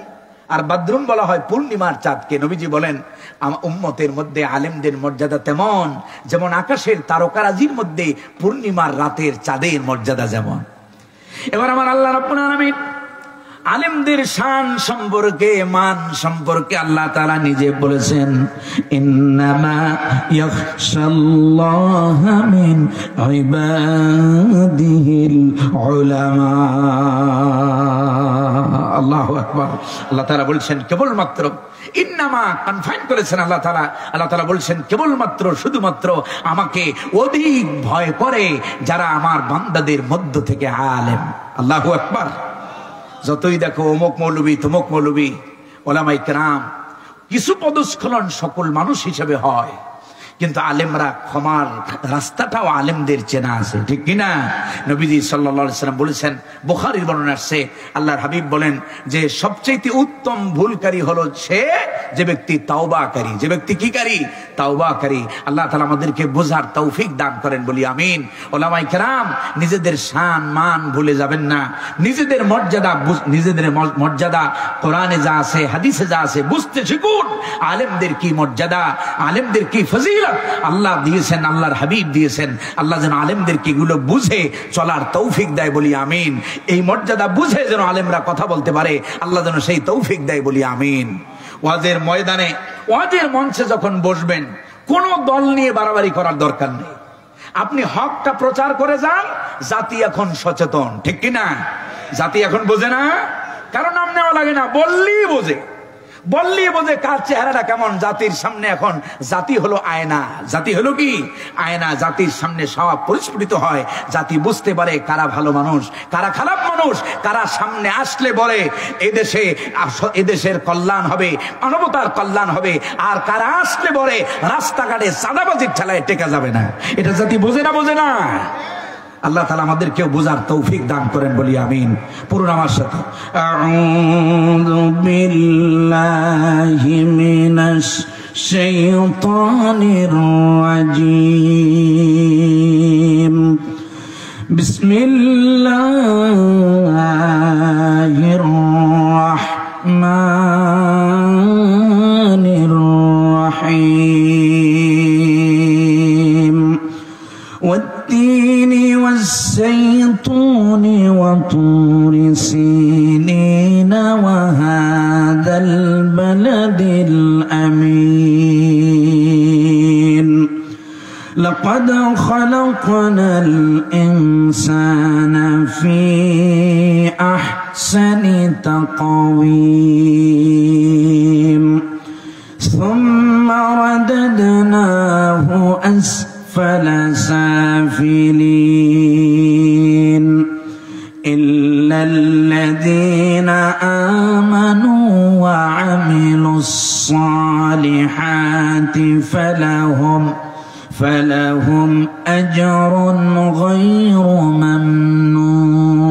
আর বদরুন বলা হয় পূর্ণিমার চাঁদকে। নবীজি বলেন, আমার উম্মতের মধ্যে আলেমদের মর্যাদা তেমন যেমন আকাশের তারকারাজির মধ্যে পূর্ণিমার রাতের চাঁদের মর্যাদা যেমন। এবার আমার আল্লাহ রাব্বুল আলামিন আলেমদের শান সম্পর্কে, মান সম্পর্কে আল্লাহ তাআলা নিজে বলেছেন, ইন্নামা ইয়াখশাল্লাহা মিন ইবাদিহিল উলামা। আল্লাহু আকবার। আল্লাহ তাআলা বলছেন কেবলমাত্র, ইন্নামা কনফাইন করেছেন আল্লাহ তাআলা বলছেন কেবলমাত্র, শুধুমাত্র আমাকে অধিক ভয় করে যারা আমার বান্দাদের মধ্য থেকে আলেম। আল্লাহু আকবার। যতই দেখো অমুক মৌলবী তমুক মৌলবী, ওলামায়ে কেরাম, কিছু পদস্খলন সকল মানুষ হিসেবে হয়, কিন্তু আলেমরা ক্ষমার রাস্তাটাও আলেমদের চেনা আছে, ঠিক কিনা? নবীজি সাল্লাল্লাহু আলাইহি ওয়াসাল্লাম বলেছেন, বুখারীর বর্ণনা আসছে, আল্লাহর হাবিব বলেন যে সবচেয়ে উত্তম ভুলকারী হলো সে যে ব্যক্তি তাওবাকারী। যে ব্যক্তি কি কারী? তাওবাকারী। আল্লাহ তাআলা আমাদেরকে বোঝার তৌফিক দান করেন বলি আমিন। ওলামায়ে কেরাম নিজেদের শান মান ভুলে যাবেন না, নিজেদের মর্যাদা কোরআনে যা আছে, হাদিসে যা আছে বুঝতে শিখুন। আলেমদের কি মর্যাদা, আলেমদের কি ফজিলত আল্লাহ দিয়েছেন, আল্লাহর হাবিব দিয়েছেন। আল্লাহ যেন আলেমদেরকে এগুলো বুঝে চলার তৌফিক দেয় বলি আমিন। এই মর্যাদা বুঝে যেন আলেমরা কথা বলতে পারে, আল্লাহ যেন সেই তৌফিক দেয় বলি আমিন। ওয়াজের ময়দানে, ওয়াজের মঞ্চে যখন বসবেন, কোন দল নিয়ে বাড়াবাড়ি করার দরকার নেই। আপনি হকটা প্রচার করে যান। জাতি এখন সচেতন, ঠিক কিনা? জাতি এখন বোঝে না, কারণ নাম নেওয়া লাগে না, বললেই বোঝে কার চেহারাটা কেমন। জাতির সামনে এখন জাতি হলো আয়না। জাতি হলো কি? আয়না। জাতির সামনে সব পরিস্ফুটিত হয়। জাতি বুঝতে পারে কারা ভালো মানুষ, কারা খারাপ মানুষ, কারা সামনে আসলে বলে এদেশের কল্যাণ হবে, মানবতার কল্যাণ হবে, আর কারা আসলে বলে রাস্তাঘাটে চাঁদাবাজির ঠেলায় টেকা যাবে না। এটা জাতি বোঝে না। আল্লাহ তাআলা আমাদেরকেও বোঝার তৌফিক দান করেন বলি আমিন। পুরো আমার সাথে আউযু বিল্লাহি মিনাশ শাইতানির রাজীম বিসমিল্লাহির রহমানির রহিম والتين والزيتون وطور سينين وهذا البلد الأمين لقد خلقنا الإنسان في أحسن تقويم ثم رددناه أسفل سافلين إلا الذين آمنوا وعملوا الصالحات فلهم أجر غير ممنون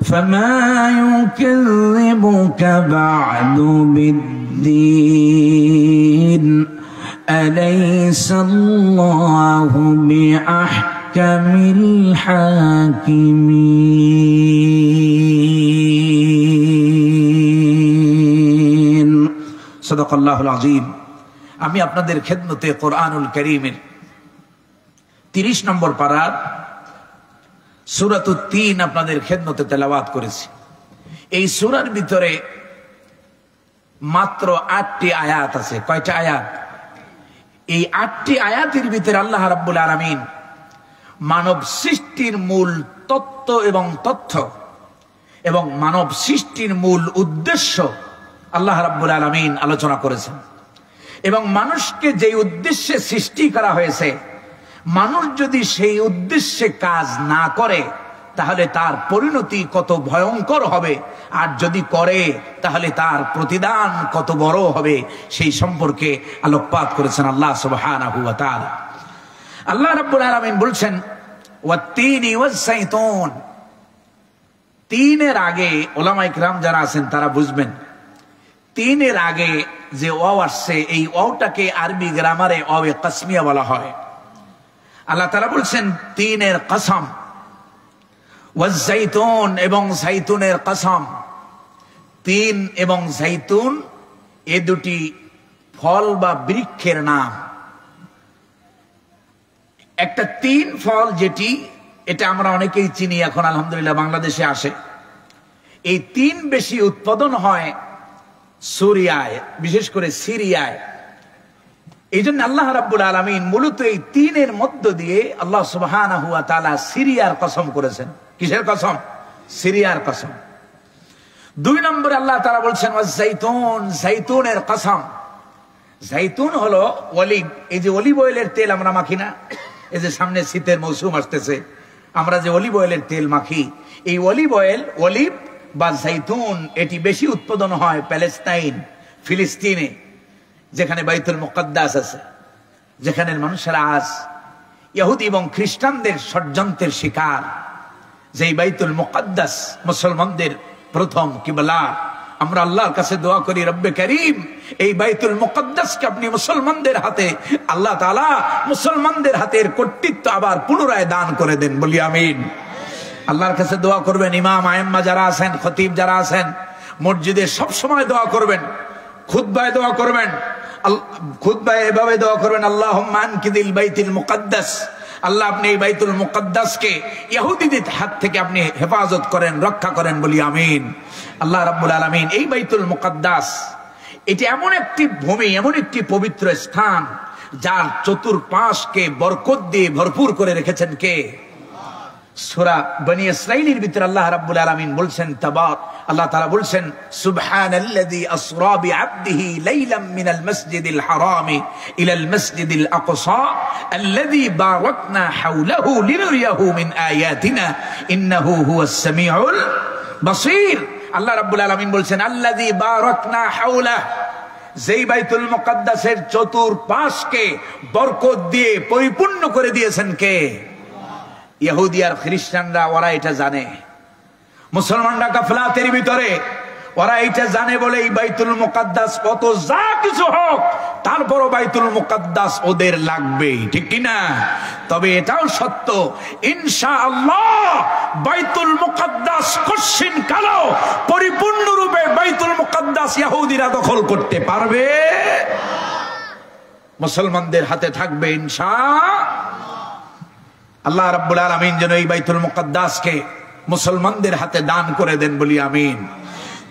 فما يكذبك بعد بالدين أليس الله بأحكم الحاكمين صدق الله العظيم আমি আপনাদের খেদমতে কোরআনুল কারীমের 30 নম্বর পারার সূরাতুত তিন আপনাদের খেদমতে তেলাওয়াত করেছি। এই সূরার ভিতরে মাত্র 8টি আয়াত আছে। কয়টা আয়াত? এই 8টি আয়াতের ভিতরে আল্লাহ রাব্বুল আলামিন মানব সৃষ্টির মূল তত্ত্ব এবং তথ্য এবং মানব সৃষ্টির মূল উদ্দেশ্য আল্লাহ রাব্বুল আলামিন আলোচনা করেছেন। এবং মানুষকে যে উদ্দেশ্যে সৃষ্টি করা হয়েছে, মানুষ যদি সেই উদ্দেশ্যে কাজ না করে তাহলে তার পরিণতি কত ভয়ঙ্কর হবে, আর যদি করে তাহলে তার প্রতিদান কত বড় হবে, সেই সম্পর্কে আলোকপাত করেছেন আল্লাহ সুবহানাহু ওয়া তাআলা। আল্লাহ রাব্বুল আলামিন বলছেন ওয়াত-তিনি ওয়াজ-যাইতুন। তিনের আগে উলামায়ে কিরাম যারা আছেন তারা বুঝবেন, তিনের আগে যে ওয়াও আসছে এই ওয়াওটাকে আরবি গ্রামারে ওয়াও কাসমিয়া বলা হয়। আল্লাহ তাআলা বলছেন তিনের কসম, ওয়াজ-যাইতুন এবং যাইতুনের কসম। তিন এবং যাইতুন এ দুটি ফল বা বৃক্ষের নাম। একটা তিন ফল যেটি এটা আমরা অনেকেই চিনি, এখন আলহামদুলিল্লাহ বাংলাদেশে আসে। এই তিন বেশি উৎপাদন হয় সুরিয়ায়, বিশেষ করে সিরিয়ায়। এই জন্য আল্লাহ রাব্বুল আলামিন মূলত এই তিনের মধ্য দিয়ে আল্লাহ সুবহানাহু ওয়া তাআলা সিরিয়ার কসম করেছেন। কিসের কসম? সিরিয়ার কসম। 2 নম্বরে আল্লাহ তাআলা বলছেন ওয়াজ-যাইতুন, যাইতুনের কসম। যাইতুন হলো অলিভ। এই যে অলিভ অয়েলের তেল আমরা মাখি না, এই যে সামনে শীতের মৌসুম আসতেছে, আমরা যে অলিভ অয়েলের তেল মাখি, এই অলিভ অয়েল, অলিভ বা যাইতুন এটি বেশি উৎপাদন হয় প্যালেস্তাইন, ফিলিস্তিনে, যেখানে বাইতুল মুকাদ্দাস আছে, যেখানে মানুষেরা আজ ইহুদি এবং খ্রিস্টানদের ষড়যন্ত্রের শিকার। যেই বাইতুল মুকাদ্দাস মুসলমানদের প্রথম কিবলা। আমরা আল্লাহর কাছে দোয়া করি, রব্বে করিম এই বাইতুল মুকাদ্দাসকে আপনি মুসলমানদের হাতে, আল্লাহ তাআলা মুসলমানদের হাতের কর্তৃত্ব আবার পুনরায় দান করে দেন, বলি আমিন। আল্লাহর কাছে দোয়া করবেন। ইমাম আইম্মা যারা আছেন, খতিব যারা আছেন, মসজিদে সব সময় দোয়া করবেন, খুতবায় দোয়া করবেন। খুতবায় এভাবে দোয়া করবেন, আল্লাহুম্মা আনকিদিল বাইতুল মুকাদ্দাস, আল্লাহ আপনি এই বাইতুল মুকাদ্দাসকে ইহুদিদের হাত থেকে আপনি হেফাজত করেন, রক্ষা করেন, বলি আমিন। আল্লাহ রাব্বুল আলামিন এই বাইতুল মুকাদ্দাস এটি এমন একটি ভূমি, এমন একটি পবিত্র স্থান যার চতুর্পাশকে বরকত দিয়ে ভরপুর করে রেখেছেন কে? সূরা বনি ইসরাঈলের ভিতরে আল্লাহ রাব্বুল আলামিন বলছেন আল্লাহ তাআলা বলছেন সুবহানাল্লাযী আসরা বিআবদিহি লাইলাম মিনাল মাসজিদিল হারামি ইলাল মাসজিদিল আকসা আল্লাযী বারাকনা হাওলাহু লিনুরিয়াহু মিন আয়াতিনা ইন্নাহু হুয়াস সামিউল বাসীর। আল্লাহ রাব্বুল আলামিন বলছেন আল্লাযী বারাকনা হাওলা, যেই বাইতুল মুকাদ্দাসের চতুর্পাশকে বরকত দিয়ে পরিপূর্ণ করে দিয়েছেন কে? ইহুদি আর খ্রিস্টানরা, ওরা এটা জানে। মুসলমানরা গাফলাতের ভিতরে, ওরা এইটা জানে বলে এই বাইতুল মুকাদ্দাস কত যা কিছু হোক তারপরও বাইতুল মুকাদ্দাস ওদের লাগবেই, ঠিক কিনা? তবে এটাও সত্য, ইনশাআল্লাহ বাইতুল মুকাদ্দাস কশিন কালো পরিপূর্ণরূপে বাইতুল মুকাদ্দাস ইহুদিরা দখল করতে পারবে, মুসলমানদের হাতে থাকবে ইনশাআল্লাহ। আল্লাহ রাব্বুল আলামিন যেন এই বাইতুল মুকাদ্দাসকে মুসলমানদের হাতে দান করে দেন বলি আমিন।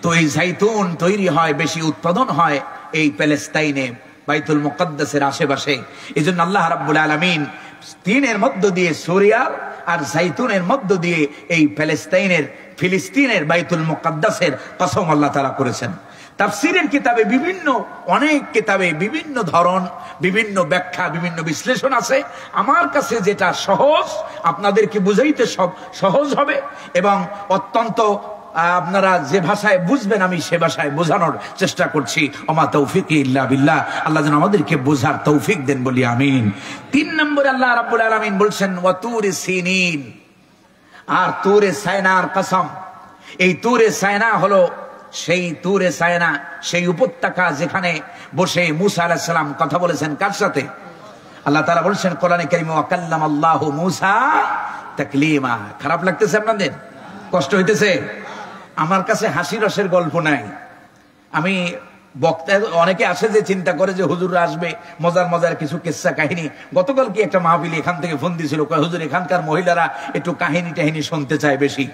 তো এই জাইতুন তৈরি হয়, বেশি উৎপাদন হয় এই প্যালেস্তাইনে, বাইতুল মুকাদ্দাসের আশেপাশে। এই জন্য আল্লাহ রাব্বুল আলামিন তিনের মধ্য দিয়ে সুরিয়ার আর জাইতুনের মধ্য দিয়ে এই প্যালেস্তাইনের ফিলিস্তিনের বাইতুল মুকাদ্দাসের কসম আল্লাহ তাআলা করেছেন। তাফসীরের কিতাবে বিভিন্ন অনেক কিতাবে বিভিন্ন ধরন, বিভিন্ন ব্যাখ্যা, বিভিন্ন বিশ্লেষণ আছে। আমার কাছে যেটা সহজ আপনাদেরকে বুঝাইতে সহজ হবে এবং অত্যন্ত আপনারা যে ভাষায় বুঝবেন আমি সে ভাষায় বোঝানোর চেষ্টা করছি। ওমা তৌফিকি ইল্লা বিল্লাহ, আল্লাহ যেন আমাদেরকে বোঝার তৌফিক দেন বলি আমিন। 3 নম্বরে আল্লাহ রাব্বুল আলামিন বলছেন ওয়া তুরি সিনিন, আর তুরে সায়নার কসম। এই তুরে সায়না হলো সেই তুরে সায়না, সেই উপত্যকা যেখানে বসে মুসা আলাইহিস সালাম কথা বলেছেন কার সাথে? আল্লাহ তাআলা বলেছেন কোরআনে কারীমে ওয়া কাল্লামাল্লাহু মুসা তাকলিমা। খারাপ লাগতেছে আপনাদের? কষ্ট হইতেছে? আমার কাছে হাসি রসের গল্প নাই। আমি বক্তা, অনেকে আসে যে চিন্তা করে যে হুজুর আসবে মজার মজার কিছু কিস্সা কাহিনী। গতকাল কি একটা মাহফিল এখান থেকে ফোন দিয়েছিল, হুজুর এখানকার মহিলারা একটু কাহিনী টাহিনী শুনতে চায় বেশি।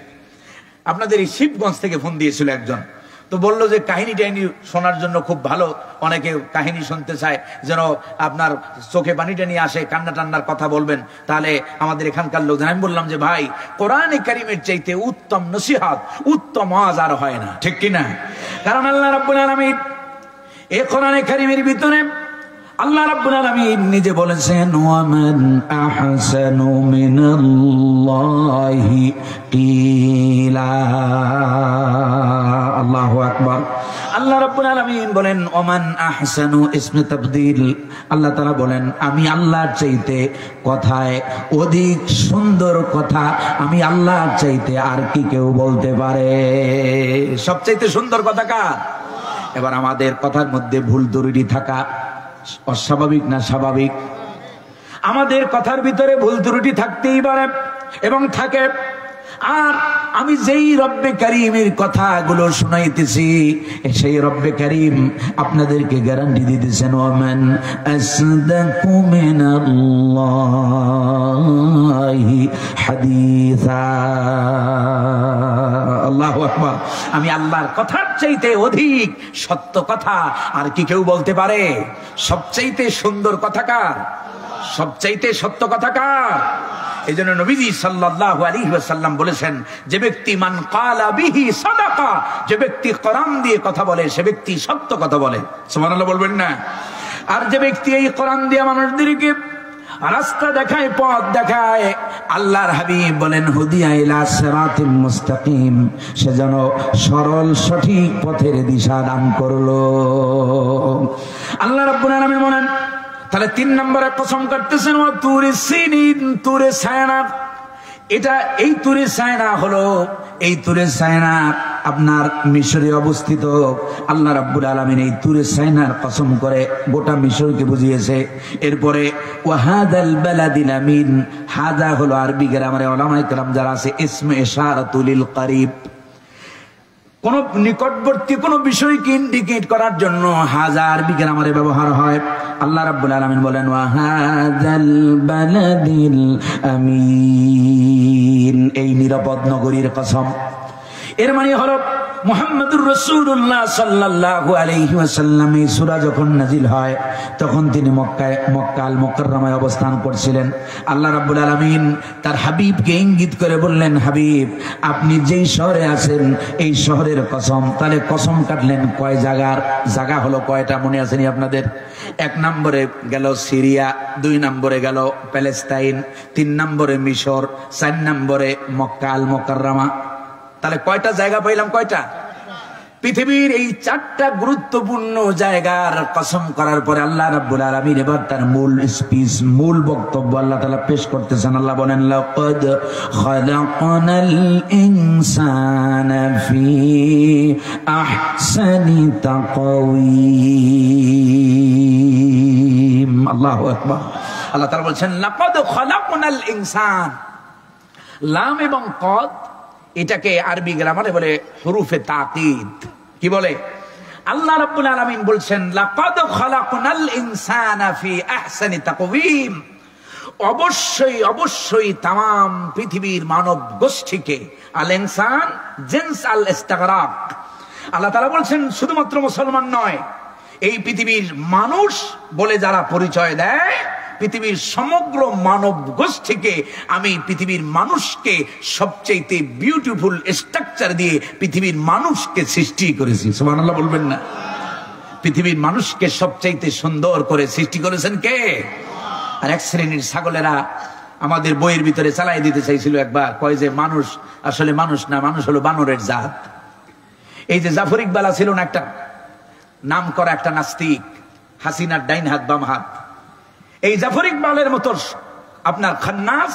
আপনাদের এই শিবগঞ্জ থেকে ফোন দিয়েছিল একজন, তো বললো যে কাহিনী টাহিনী শোনার জন্য খুব ভালো, অনেকে কাহিনী শুনতে চায়, যেন আপনার চোখে পানি টানি আসে, কান্না টান্নার কথা বলবেন, তাহলে আমাদের এখানকার লোকজন। আমি বললাম যে ভাই, কোরআনে কারীমের চাইতে উত্তম নসিহত, উত্তম ওয়াজ আর হয় না, ঠিক কিনা? কারণ আল্লাহ রাব্বুল আলামিন এই কোরআনে কারীমের ভিতরে আল্লাহ রাব্বুল আলামিন নিজে বলেছেন ওয়া মান আহসানু মিনাল্লাহি কিলা। আল্লাহু আকবার। আল্লাহ রাব্বুল আলামিন বলেন ওমান আহসানু ইসমে তাবদীল। আল্লাহ তাআলা বলেন আমি আল্লাহর চাইতে কথায় অধিক সুন্দর কথা আমি আল্লাহর চাইতে আর কি কেউ বলতে পারে? সবচাইতে সুন্দর কথা কার? এবার আমাদের কথার মধ্যে ভুল ত্রুটি থাকা অস্বাভাবিক না স্বাভাবিক? আমাদের কথার ভিতরে ভুল ত্রুটি থাকতেই পারে এবং থাকে। আর আমি যেই রব্বে কারীমের কথাগুলো শুনাইতেছি, সেই রব্বে কারীম আপনাদেরকে গ্যারান্টি দিতেছেন ওয়ামান আসদাকু মিনাল্লাহি হাদিসা। আল্লাহু আকবার। আমি আল্লাহর কথার চাইতে অধিক সত্য কথা আর কি কেউ বলতে পারে? সবচাইতে সুন্দর কথা কার? সবচাইতে সত্য কথা কার? এই জন্য নবীজি সাল্লাল্লাহু আলাইহি ওয়াসাল্লাম বলেছেন, যে ব্যক্তি মান ক্বালা বিহি সাদাকা, যে ব্যক্তি কোরআন দিয়ে কথা বলে সে ব্যক্তি সত্য কথা বলে। সুবহানাল্লাহ বলবেন না? আর যে ব্যক্তি এই কোরআন দিয়ে মানুষদেরকে রাস্তা দেখায়, পথ দেখায়, আল্লাহর হাবিব বলেন হুদিয়া ইলা সিরাতিল মুস্তাকিম, সে যেন সরল সঠিক পথের দিশা দান করলো। আল্লাহ রাব্বুল আলামিন বলেন, তাহলে 3 নম্বরে কসম করতেছেন ওয়া তুরি সিনিন, তুরে সায়না। এটা এই তুরে সায়না হলো, এই তুরে সায়না আপনার মিশরে অবস্থিত। আল্লাহ রাব্বুল আলামিন এই তুরে সায়নার কসম করে গোটা মিশরকে বুঝিয়েছে। এরপরে ওয়াহাদাল বালাদিল আমিন, হাদা হলো আরবি গ্রামারে উলামায়ে কেরাম যারা আছে ইসমে ইশারাতুল লিল করিব, কোন নিকটবর্তী কোন বিষয়কে ইন্ডিকেট করার জন্য হাজা আরবি গ্রামারে ব্যবহার হয়। আল্লাহ রাব্বুল আলামিন বলেন ওয়াহাদাল বালাদিল আমিন, এই নিরাপদ নগরীর কসম। এর মানে হলো মুহাম্মদুর রাসূলুল্লাহ সাল্লাল্লাহু আলাইহি ওয়াসাল্লাম এই সূরা যখন নাজিল হয় তখন তিনি মক্কা আল মুকাররমায় অবস্থান করছিলেন। আল্লাহ রাব্বুল আলামিন তার হাবিবকে ইঙ্গিত করে বললেন, হাবিব আপনি যেই শহরে আছেন এই শহরের কসম। তাহলে কসম কাটলেন কয় জায়গার? জায়গা হলো কয়টা মনে আছেনি আপনাদের? 1 নম্বরে গেল সিরিয়া, 2 নম্বরে গেল প্যালেস্তাইন, 3 নম্বরে মিশর, 4 নম্বরে মক্কা আল মুকাররমা। তাহলে কয়টা জায়গা পাইলাম? কয়টা? পৃথিবীর এই চারটা গুরুত্বপূর্ণ জায়গার কসম করার পরে আল্লাহ রাব্বুল আলামিন এবার তার মূল স্পিচ, মূল বক্তব্য আল্লাহ তাআলা পেশ করতেছেন। আল্লাহ বলেন, লাকাদ খালাকনাল ইনসানা ফি আহসানি তাকওয়িম। আল্লাহু আকবার। আল্লাহ তাআলা বলছেন, লাকাদ খালাকনাল ইনসান। লাম এবং কদ এটাকে আরবি গ্রামারে বলে হুরুফে তাকিদ। কি বলে? আল্লাহ রাব্বুল আলামিন বলছেন, লাকাদ খালাকনাল ইনসানা ফি আহসানি তাকওয়িম। অবশ্যই অবশ্যই তাম পৃথিবীর মানব গোষ্ঠীকে, আল ইনসান জিনস আল ইস্তিগরাক, আল্লাহ তাআলা বলছেন শুধুমাত্র মুসলমান নয়, এই পৃথিবীর মানুষ বলে যারা পরিচয় দেয়, পৃথিবীর সমগ্র মানব গোষ্ঠীকে আমি পৃথিবীর মানুষকে সবচেয়ে বিউটিফুল স্ট্রাকচার দিয়ে পৃথিবীর মানুষকে সৃষ্টি করেছি। সুবহানাল্লাহ বলবেন না? পৃথিবীর মানুষকে সবচেয়ে সুন্দর করে সৃষ্টি করেছেন কে? আর এক শ্রেণীর ছাগলেরা আমাদের বইয়ের ভিতরে চালাই দিতে চাইছিল একবার, কয় যে মানুষ আসলে মানুষ না, মানুষ হলো বানরের জাত। এই যে জাফর ইকবাল ছিল না, একটা নাম করা একটা নাস্তিক, হাসিনার ডাইন হাত বাম হাত, এই জাফর ইকবালের মতো আপনার খান্নাস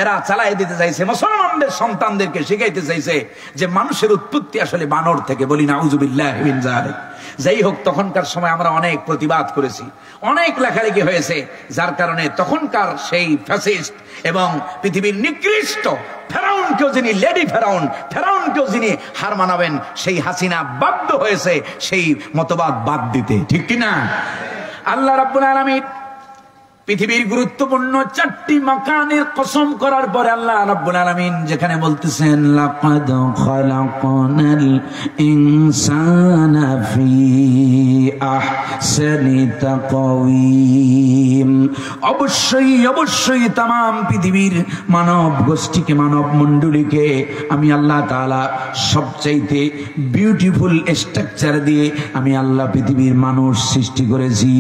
এরা চালাই দিতে চাইছে, মুসলমানদের সন্তানদেরকে শিখাইতে চাইছে যে মানুষের উৎপত্তি আসলে বানর থেকে। বলি নাউজুবিল্লাহি মিন যালিক। যাই হোক, তখনকার সময় আমরা অনেক প্রতিবাদ করেছি, অনেক লেখালেখি হয়েছে, যার কারণে তখনকার সেই ফ্যাসিস্ট এবং পৃথিবীর নিকৃষ্ট ফেরাউনকেও যিনি লেডি ফেরাউনকেও যিনি হার মানাবেন, সেই হাসিনা বাধ্য হয়েছে সেই মতবাদ বাদ দিতে। ঠিক কিনা? আল্লাহ রাব্বুল আলামিন পৃথিবীর গুরুত্বপূর্ণ চারটি মাকানের কসম করার পরে আল্লাহ রাব্বুল আলামিন যেখানে বলতেছেন, লাকাদ খালাকনাল ইনসানা ফি আহসানি তাকওয়িম। অবশ্যই অবশ্যই তাম পৃথিবীর মানব গোষ্ঠীকে, মানব মণ্ডলীকে আমি আল্লাহ তাআলা সবচাইতে বিউটিফুল স্ট্রাকচার দিয়ে আমি আল্লাহ পৃথিবীর মানুষ সৃষ্টি করেছি।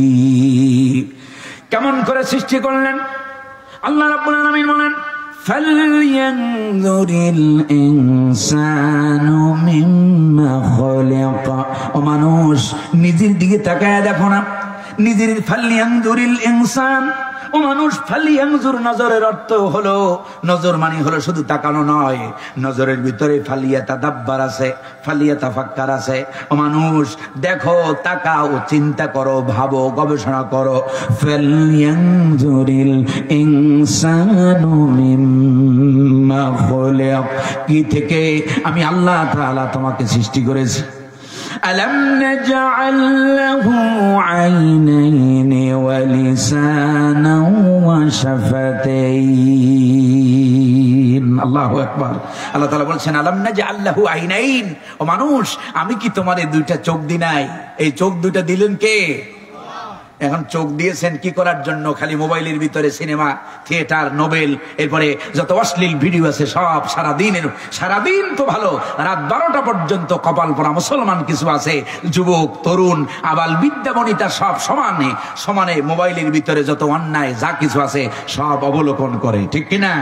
কেমন করে সৃষ্টি করলেন? আল্লাহ রাব্বুল আলামিন বলেন, ফালইয়ানজুরিল ইনসানু মিম্মা খালাকা। ও মানুষ, নিজের দিকে তাকায় দেখো না, নিজের। ফালইয়ানজুরিল ইনসান, ও মানুষ, ফালিয়ানজুর নজরের অর্থ হলো, নজর মানে হলো শুধু তাকানো নয়, নজরের ভিতরে ফালিয়াতাদাব্বার আছে, ফালিয়াতাফাক্কার আছে। ও মানুষ দেখো, তাকাও, চিন্তা করো, ভাবো, গবেষণা করো। ফালিয়ানজুরিল ইনসানু মিম্মা খালাক, কি থেকে? আমি আল্লাহ তাআলা তোমাকে সৃষ্টি করেছি। ألم نجعل له عينين ولسانا وشفتين। আল্লাহু আকবার। আল্লাহ তাআলা বলছেন, আলাম নাজআল লাহু আইনাইন। ও মানুষ, আমি কি তোমারে দুইটা চোখ দিই নাই? এই চোখ দুইটা দিলেন কে? এখন চোখ দিয়েছেন কি করার জন্য? খালি মোবাইলের ভিতরে সিনেমা, থিয়েটার, নোবেল, এরপরে যত অশ্লীল ভিডিও আছে সব সারাদিন তো ভালো, রাত 12টা পর্যন্ত কপাল পরা মুসলমান কিছু আছে, যুবক, তরুণ, আবাল, বিদ্যা, বনিতা সব সমানে সমানে মোবাইলের ভিতরে যত অন্যায় যা কিছু আছে সব অবলোকন করে। ঠিক কিনা?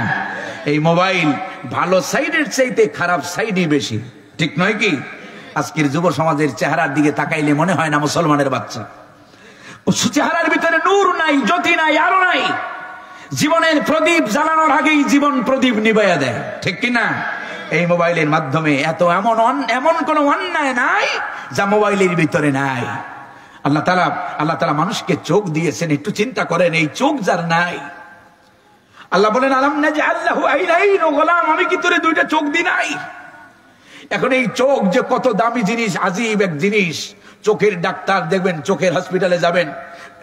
এই মোবাইল ভালো সাইডের চাইতে খারাপ সাইডই বেশি। ঠিক নয় কি? আজকের যুব সমাজের চেহারার দিকে তাকাইলে মনে হয় না মুসলমানের বাচ্চা। চেহারার ভিতরে নূর নাই, জ্যোতি নাই, আলো নাই। জীবনের প্রদীপ জ্বালানোর আগেই জীবন প্রদীপ নিভাইয়া দেয়। ঠিক কিনা? এই মোবাইলের মাধ্যমে এমন কোন অন্যায় নাই যা মোবাইলের ভিতরে নাই। আল্লাহ তাআলা মানুষকে চোখ দিয়েছেন, একটু চিন্তা করেন, এই চোখ যার নাই। আল্লাহ বলেন, আলাম নাজআল লাহু আইনাইন। ও গোলাম, আমি কি তোরে দুইটা চোখ দিই নাই? এখন এই চোখ যে কত দামি জিনিস, আজীব এক জিনিস। চোখের ডাক্তার দেখবেন, চোখের হসপিটালে যাবেন,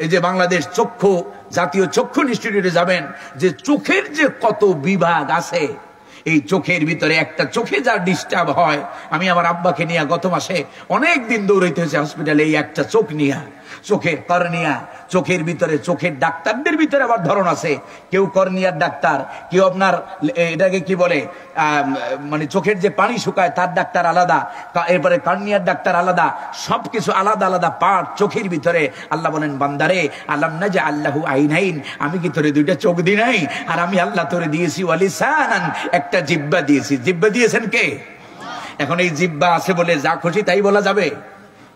এই যে বাংলাদেশ চক্ষু, জাতীয় চক্ষু ইনস্টিটিউটে যাবেন, যে চোখের যে কত বিভাগ আছে, এই চোখের ভিতরে একটা চোখে যার ডিস্টার্ব হয়, আমি আমার আব্বাকে নিয়ে গত মাসে অনেক দিন দৌড়াইতে হয়েছে হসপিটালে এই একটা চোখ নিয়ে। চোখের কর্নিয়া, চোখের ভিতরে, চোখের ডাক্তারদের ভিতরে আবার ধরন আছে, কেউ কর্নিয়ার ডাক্তার, কেউ আপনার এটাকে কি বলে মানে চোখের যে পানি শুকায় তার ডাক্তার আলাদা, এরপরে কর্নিয়ার ডাক্তার আলাদা, সবকিছু আলাদা আলাদা পার্ট চোখের ভিতরে। আল্লাহ বলেন, বান্দারে, আলাম নাজআল লাহু আইনাইন, আমি কি তোরে দুইটা চোখ দিই নাই? আর আমি আল্লাহ তোরে দিয়েছি ওয়ালিসানান, একটা জিহ্বা দিয়েছি। জিহ্বা দিয়েছেন কে? এখন এই জিহ্বা আছে বলে যা খুশি তাই বলা যাবে?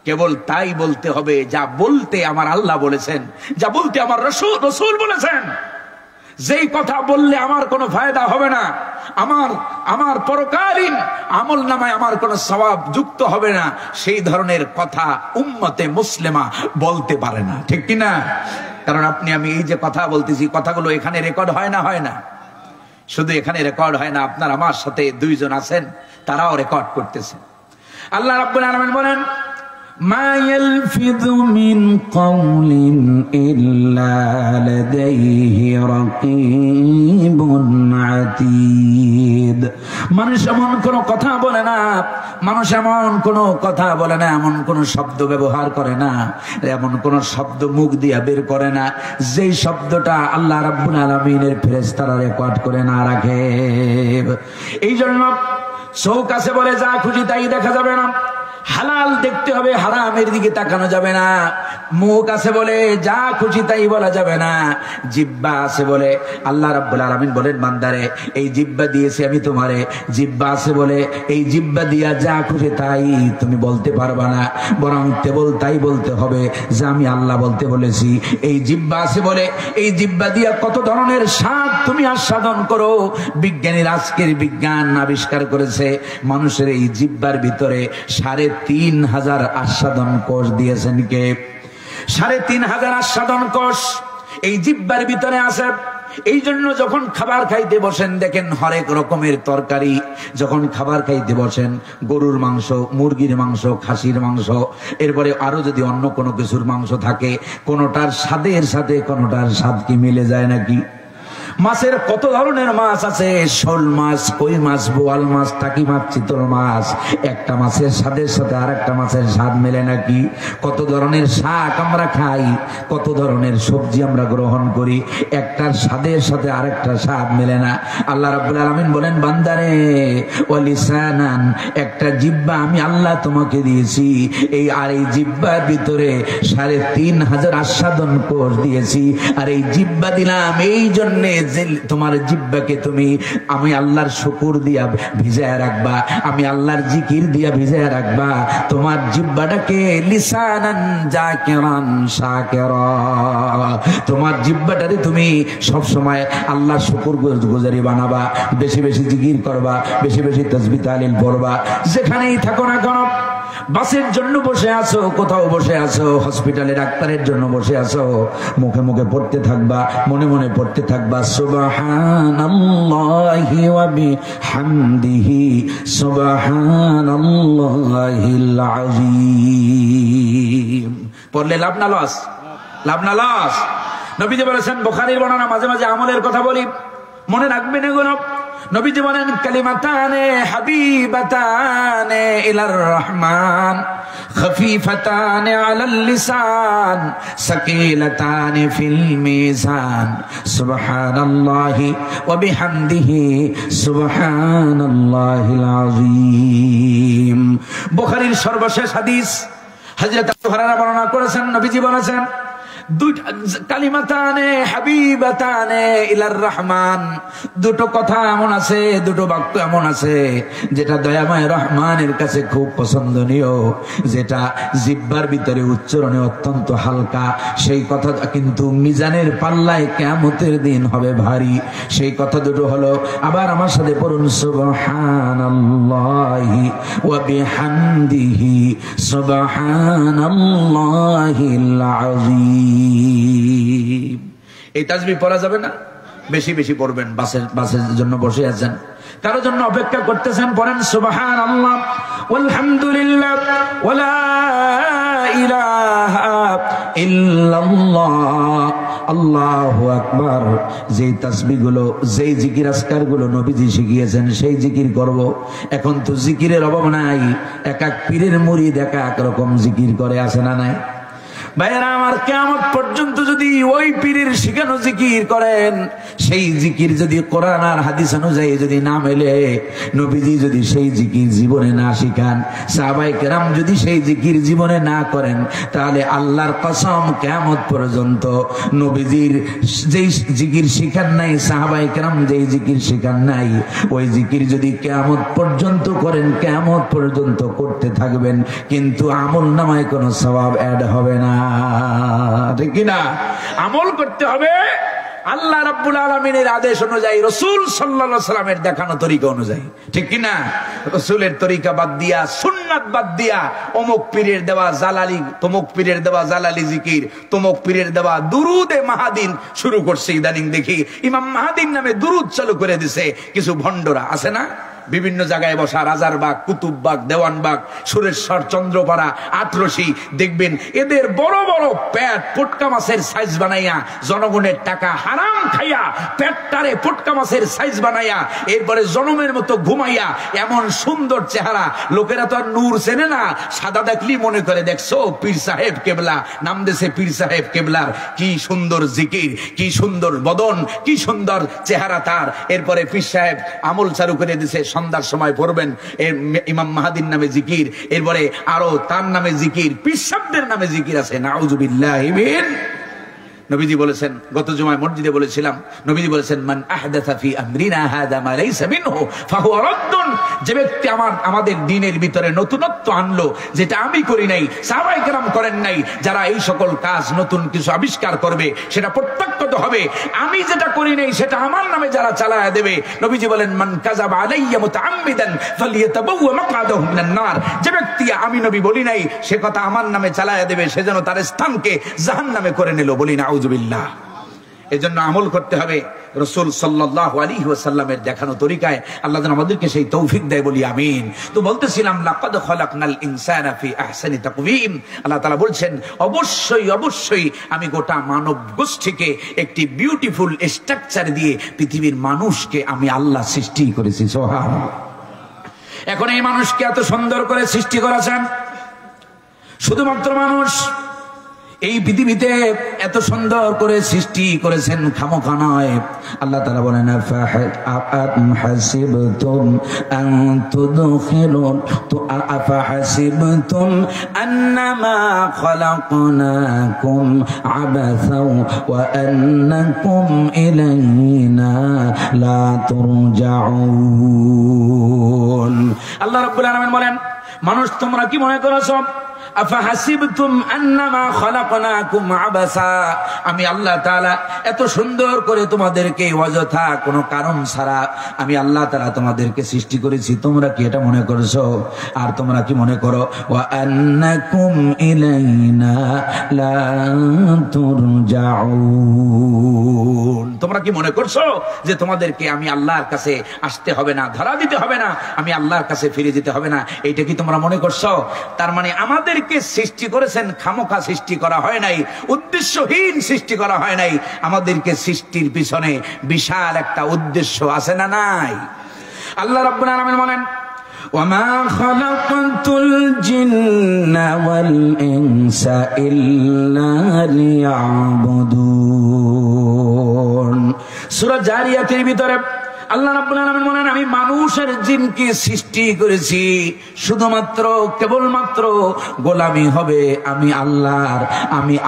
কেবল তাই বলতে হবে যা বলতে আমার আল্লাহ বলেছেন, যা বলতে আমার রসূল বলেছেন। যেই কথা বললে আমার কোনো ফায়দা হবে না, আমার পরকালীন আমল নামায় আমার কোনো সওয়াব যুক্ত হবে না, সেই ধরনের কথা উম্মতে মুসলিমা বলতে পারে না, ঠিক কিনা? কারণ আপনি আমি এই যে কথা বলতেছি, কথাগুলো এখানে রেকর্ড হয় না? শুধু এখানে রেকর্ড হয় না, আপনার আমার সাথে দুইজন আছেন, তারাও রেকর্ড করতেছেন। আল্লাহ রাব্বুল আলামিন বলেন, মা ইয়ালফিযু মিন কাওলিন ইল্লা লাদাইহি রাকীবুন আতীদ। মানুষ এমন কোনো কথা বলে না, মানুষ এমন কোনো কথা বলে না, এমন কোনো শব্দ ব্যবহার করে না, এমন কোনো শব্দ মুখ দিয়ে বের করে না যেই শব্দটা আল্লাহ রাব্বুল আলামিনের ফেরেশতারা রেকর্ড করে না রাখে। এই জন্য চোখ আছে বলে যা খুশি তাই দেখা যাবে না, হালাল দেখতে হবে, হারামের দিকে তাকানো যাবে না। মুখ আছে বলে যা খুশি তাই বলা যাবে না। জিহ্বা আছে বলে আল্লাহ রাব্বুল আলামিন বলেন, বান্দারে এই জিহ্বা দিয়েছি আমি তোমারে, জিহ্বা আছে বলে এই জিহ্বা দিয়া যা খুশি তাই তুমি বলতে পারবা না, বরং কেবল তাই বলতে হবে যে আমি আল্লাহ বলতে বলেছি। এই জিহ্বা আছে বলে এই জিহ্বা দিয়া কত ধরনের স্বাদ তুমি আস্বাদন করো। বিজ্ঞানীর আজকের বিজ্ঞান আবিষ্কার করেছে মানুষের এই জিহ্বার ভিতরে ৩,৫০০ আস্বাদন কোষ দিয়েছেন কে? ৩,৫০০ আস্বাদন কোষ এই জিহ্বার ভিতরে আছে। এই জন্য যখন খাবার খাইতে বসেন দেখেন হরেক রকমের তরকারি, যখন খাবার খাইতে বসেন গরুর মাংস, মুরগির মাংস, খাসির মাংস, এরপরে আরো যদি অন্য কোনো কিছুর মাংস থাকে, কোনোটার স্বাদের সাথে কোনোটার স্বাদ কি মিলে যায় নাকি? মাছের কত ধরনের মাছ আছে, শোল মাছ, কই মাছ, বোয়াল মাছ, টাকি মাছ, চিতল মাছ, একটা মাছের স্বাদের সাথে আর একটা মাছের স্বাদ মেলে নাকি? কত ধরনের শাক আমরা খাই, কত ধরনের সবজি আমরা গ্রহণ করি, একটার স্বাদের সাথে আরেকটা স্বাদ মেলে না। আল্লাহ রাব্বুল আলামিন বলেন, বান্দারে ওয়া লিসানান, একটা জিহ্বা আমি আল্লাহ তোমাকে দিয়েছি, এই জিহ্বার ভিতরে ৩,৫০০ আস্বাদন কোষ দিয়েছি। আর এই জিহ্বা দিলাম এই জন্যে তোমার জিহ্বাকে তুমি আমি আল্লাহর শুকর দিয়া ভিজায় রাখবা, আমি আল্লাহর জিকির দিয়া ভিজায় রাখবা। তোমার জিহ্বাটাকে লিসানান যাকিরান শাকিরা, তোমার জিহ্বাটারে তুমি সব সময় আল্লাহর শুকর গুজারি বানাবা, বেশি বেশি জিকির করবা, বেশি বেশি তাসবিহ তাহলিল পড়বা। যেখানেই থাকো না কেন, বাসের জন্য বসে আছো, কোথাও বসে আছো, হসপিটালে ডাক্তারের জন্য বসে আছো, মুখে মুখে পড়তে থাকবা, মনে মনে পড়তে থাকবা, সুবহানাল্লাহি ওয়া বিহামদিহি সুবহানাল্লাহিল আযীম। পড়লে লাভ না লস? লাভ না লস? নবীজি বলেছেন, বুখারীর বর্ণনা, মাঝে মাঝে আমলের কথা বলি, মনে রাখবেন এগুলো। নবীজি বলেন, কালিমাতানে হাবিবাতানে ইলার রহমান খফিফাতানে আলাল লিসান সাকিলাতানে ফিল মিজান সুবহানাল্লাহি ওয়া বিহামদিহি সুবহানাল্লাহিল আযীম। বুখারীর সর্বশেষ হাদিস, হযরত আবু হুরায়রা বর্ণনা করেছেন, নবীজি বলেছেন, কালিমাতানে হাবিবাতানে ইলার রহমান, দুটো কথা এমন আছে, দুটো বাক্য এমন আছে যেটা দয়াময় রহমানের কাছে খুব পছন্দনীয়, যেটা জিহ্বার ভিতরে উচ্চারণে অত্যন্ত হালকা, সেই কথা কিন্তু মিজানের পাল্লায় কিয়ামতের দিন হবে ভারী। সেই কথা দুটো হলো, আবার আমার সাথে পড়ুন, সুবহানাল্লাহি ওয়া বিহামদিহি সুবহানাল্লাহিল আযীম। এই তাসবিহ পড়া যাবে না? বেশি বেশি পড়বেন। বাসের জন্য বসে আছেন, কারোর জন্য অপেক্ষা করতেছেন, পড়েন সুবহানাল্লাহ ওয়ালহামদুলিল্লাহ ওয়ালা ইলাহা ইল্লাল্লাহ আল্লাহু আকবার। যেই তাসবিহগুলো, যেই জিকির আজকারগুলো নবীজি শিখিয়েছেন সেই জিকির করব। এখন তো জিকিরের অভাব নাই, এক এক পীরের মুরিদ এক এক রকম জিকির করে, আছে না নাই? ভাইরা আমার, কিয়ামত পর্যন্ত যদি ওই পীরের শিখানো জিকির করেন, সেই জিকির যদি কোরআন আর হাদিস অনুযায়ী যদি না মেলে, নবীজি যদি সেই জিকির জীবনে না শিখান, সাহাবায়ে কেরাম যদি সেই জিকির জীবনে না করেন, তাহলে আল্লাহর কসম কিয়ামত পর্যন্ত নবীজির যেই জিকির শিখান নাই, সাহাবায়ে কেরাম যেই জিকির শিখান নাই, ওই জিকির যদি কিয়ামত পর্যন্ত করেন, কিয়ামত পর্যন্ত করতে থাকবেন, কিন্তু আমল নামায় কোনো সওয়াব অ্যাড হবে না। ঠিক কিনা? আমল করতে হবে আল্লাহ রাব্বুল আলামিনের আদেশ অনুযায়ী, রাসূল সাল্লাল্লাহু আলাইহি সাল্লামের দেখানো তরিকা অনুযায়ী। ঠিক কিনা? রাসূলের তরিকা বাদ দিয়া, সুন্নাত বাদ দিয়া, অমুক পীরের দেওয়া জালালি, তমুক পীরের দেওয়া জালালি জিকির, তমুক পীরের দেওয়া দুরুদে মাহাদিন শুরু করছে। ইদানিং দেখি ইমাম মাহাদিন নামে দুরুদ চালু করে দিছে কিছু ভণ্ডরা, আছে না? বিভিন্ন জায়গায় বসা, রাজারবাগ, কুতুববাগ, দেওয়ানবাগ, সুরেশ্বর, চন্দ্রপাড়া, আটরশি, দেখবেন এদের বড় বড় পেট পুটকা মাছের সাইজ বানাইয়া, জনগণের টাকা হারাম খাইয়া পেটটারে পুটকা মাছের সাইজ বানাইয়া, এরপরে জনমের মতো ঘুমাইয়া, এমন সুন্দর চেহারা, লোকেরা তো আর নূর চেনে না, সাদা দেখলি মনে করে দেখছো পীর সাহেব কেবলা, নাম দেশে পীর সাহেব কেবলার, কি সুন্দর জিকির, কি সুন্দর বদন, কি সুন্দর চেহারা তার। এরপরে পীর সাহেব আমল চালু করে দিছে, সন্ধ্যার সময় পড়বেন ইমাম মাহাদির নামে জিকির, এরপরে আরো তার নামে জিকির, পীর সাহেবদের নামে জিকির আছে। নাউযুবিল্লাহি মিন। নবীজি বলেছেন, গত জুমায় মসজিদে বলেছিলাম, নবীজি বলেছেন, মান আহদাথা ফি আমরিনা হাযা মা লাইসা মিনহু ফাহুয়া রাদ্দুন। যে ব্যক্তি আমাদের দ্বীনের ভিতরে নতুনত্ব আনলো, যেটা আমি করি নাই, সাহাবায়ে কেরাম করেন নাই, যারা এই সকল কাজ নতুন কিছু আবিষ্কার করবে, সেটা প্রত্যাখ্যাত হবে। আমি যেটা করি নাই সেটা আমার নামে যারা চালায়া দেবে, নবীজি বলেন, মান কাযাবা আলাইয়া মুতাআম্মিদান ফালিয়াতাবাওয়া মাকআদাহু মিনান নার। যে ব্যক্তি আমি নবী বলি নাই সে কথা আমার নামে চালায়া দেবে, সে যেন তার স্থানকে জাহান্নামে করে নিল। বলি না নাউযুবিল্লাহ। এজন্য আমল করতে হবে রাসূল সাল্লাল্লাহু আলাইহি ওয়াসাল্লামের দেখানো তরিকায়। আল্লাহ যেন আমাদেরকে সেই তৌফিক দেয়, বলি আমিন। তো বলতেছিলাম, লাকাদ খালাকনাল ইনসানা ফি আহসানি তাকওয়িম। আল্লাহ তাআলা বলছেন, অবশ্যই অবশ্যই আমি গোটা মানব গোষ্ঠীকে একটি বিউটিফুল স্ট্রাকচার দিয়ে পৃথিবীর মানুষকে আমি আল্লাহ সৃষ্টি করেছি। সুবহানাল্লাহ। এখন এই মানুষকে এত সুন্দর করে সৃষ্টি করেছেন, শুধুমাত্র মানুষ এই পৃথিবীতে এত সুন্দর করে সৃষ্টি করেছেন খামোখা নয়। আল্লাহ তাআলা বলেন, আফাহাসিবতুম আন তুদখিলুন আফাহাসিবতুম আন্নামা খালাকনাকুম আবাসাও ওয়া আন্নাকুম ইলাইনা লা তুরজাউন। আল্লাহ রাব্বুল আলামিন বলেন, মানুষ তোমরা কি মনে করেছো, আফাহাসিবতুম আন্নামা খালাকনাকুম আবাসা, আমি আল্লাহ তাআলা এত সুন্দর করে তোমাদেরকে অযথা কোনো কারণ ছাড়া আমি আল্লাহ তাআলা তোমাদেরকে সৃষ্টি করেছি, তোমরা কি এটা মনে করছো? আর তোমরা কি মনে করো, ওয়া আন্নাকুম ইলাইনা লা তুরজাউন, তোমরা কি মনে করছো যে তোমাদেরকে আমি আল্লাহর কাছে আসতে হবে না, ধরা দিতে হবে না, আমি আল্লাহর কাছে ফিরে যেতে হবে না? এইটা কি তোমরা মনে করছো? তার মানে আমাদেরকে সৃষ্টি করেছেন, খামোখা সৃষ্টি করা হয় নাই, উদ্দেশ্যহীন সৃষ্টি করা হয় নাই। আমাদেরকে সৃষ্টির পিছনে বিশাল একটা উদ্দেশ্য আছে না নাই? আল্লাহ রাব্বুল আলামিন বলেন, ওয়ামা খালাকতুল জিন্না ওয়াল ইনসা ইল্লা লিয়াবুদুন। সূরা জারিয়াতের ভিতরে আল্লাহ রাব্বুল আলামিন বলেন, আমি মানুষের জিনকে সৃষ্টি করেছি শুধুমাত্র কেবলমাত্র গোলামি হবে আমি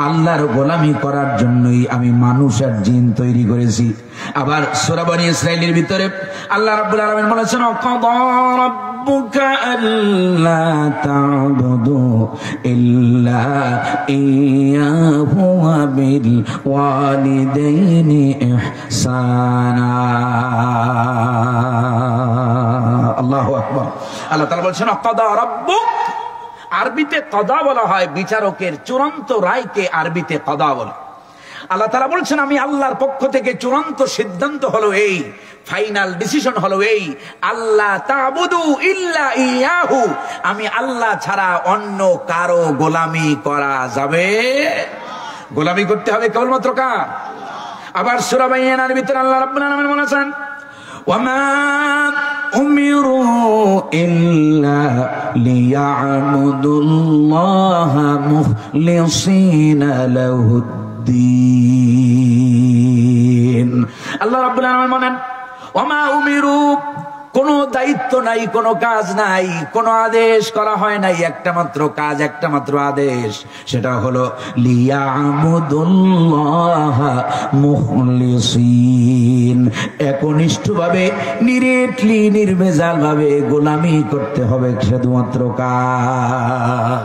আল্লাহর গোলামি করার জন্যই আমি মানুষের জিন তৈরি করেছি। আবার সূরা বনী ইসরাঈলের ভিতরে আল্লাহ রাব্বুল আলামিন বলেছেন, ক্বাদা রাব্বুকা আল্লা তা'বুদু ইল্লা ইয়্যাহু ওয়া বিল ওয়ালিদাইনি ইহসানা। আল্লাহু আকবার। আল্লাহ তাআলা বলেছেন, ক্বাদা রাব্বুক, আরবিতে কদা বলা হয় বিচারকের চূড়ান্ত রায়কে আরবিতে কদা বলে। আল্লাহ তাআলা বলছেন, আমি আল্লাহর পক্ষ থেকে চূড়ান্ত সিদ্ধান্ত হলো এই, ফাইনাল ডিসিশন হলো এই, আল্লাহ তা'বুদু ইল্লা ইয়াহু, আমি আল্লাহ ছাড়া অন্য কারো গোলামি করা যাবে, গোলামি করতে হবে কেবলমাত্র কার? আবার সূরা বাইয়ানার ভিতরে আল্লাহ রাব্বুল আলামিন বলেছেন, ওয়ামা উমিরু ইল্লা লিয়া'বুদুল্লাহা মুখলিসিনা লাহুদ্দীন। আল্লাহ রাব্বুল আলামিন বলেন, ওমা উমিরু, কোনো দায়িত্ব নাই, কোনো কাজ নাই, কোনো আদেশ করা হয় নাই, একটা মাত্র কাজ, একটা মাত্র আদেশ, সেটা হলো লিয়া'বুদুল্লাহা মুখলিসিন, একনিষ্ঠভাবে নিরেটলি নির্ভেজাল ভাবে গোলামি করতে হবে। শুধুমাত্র কার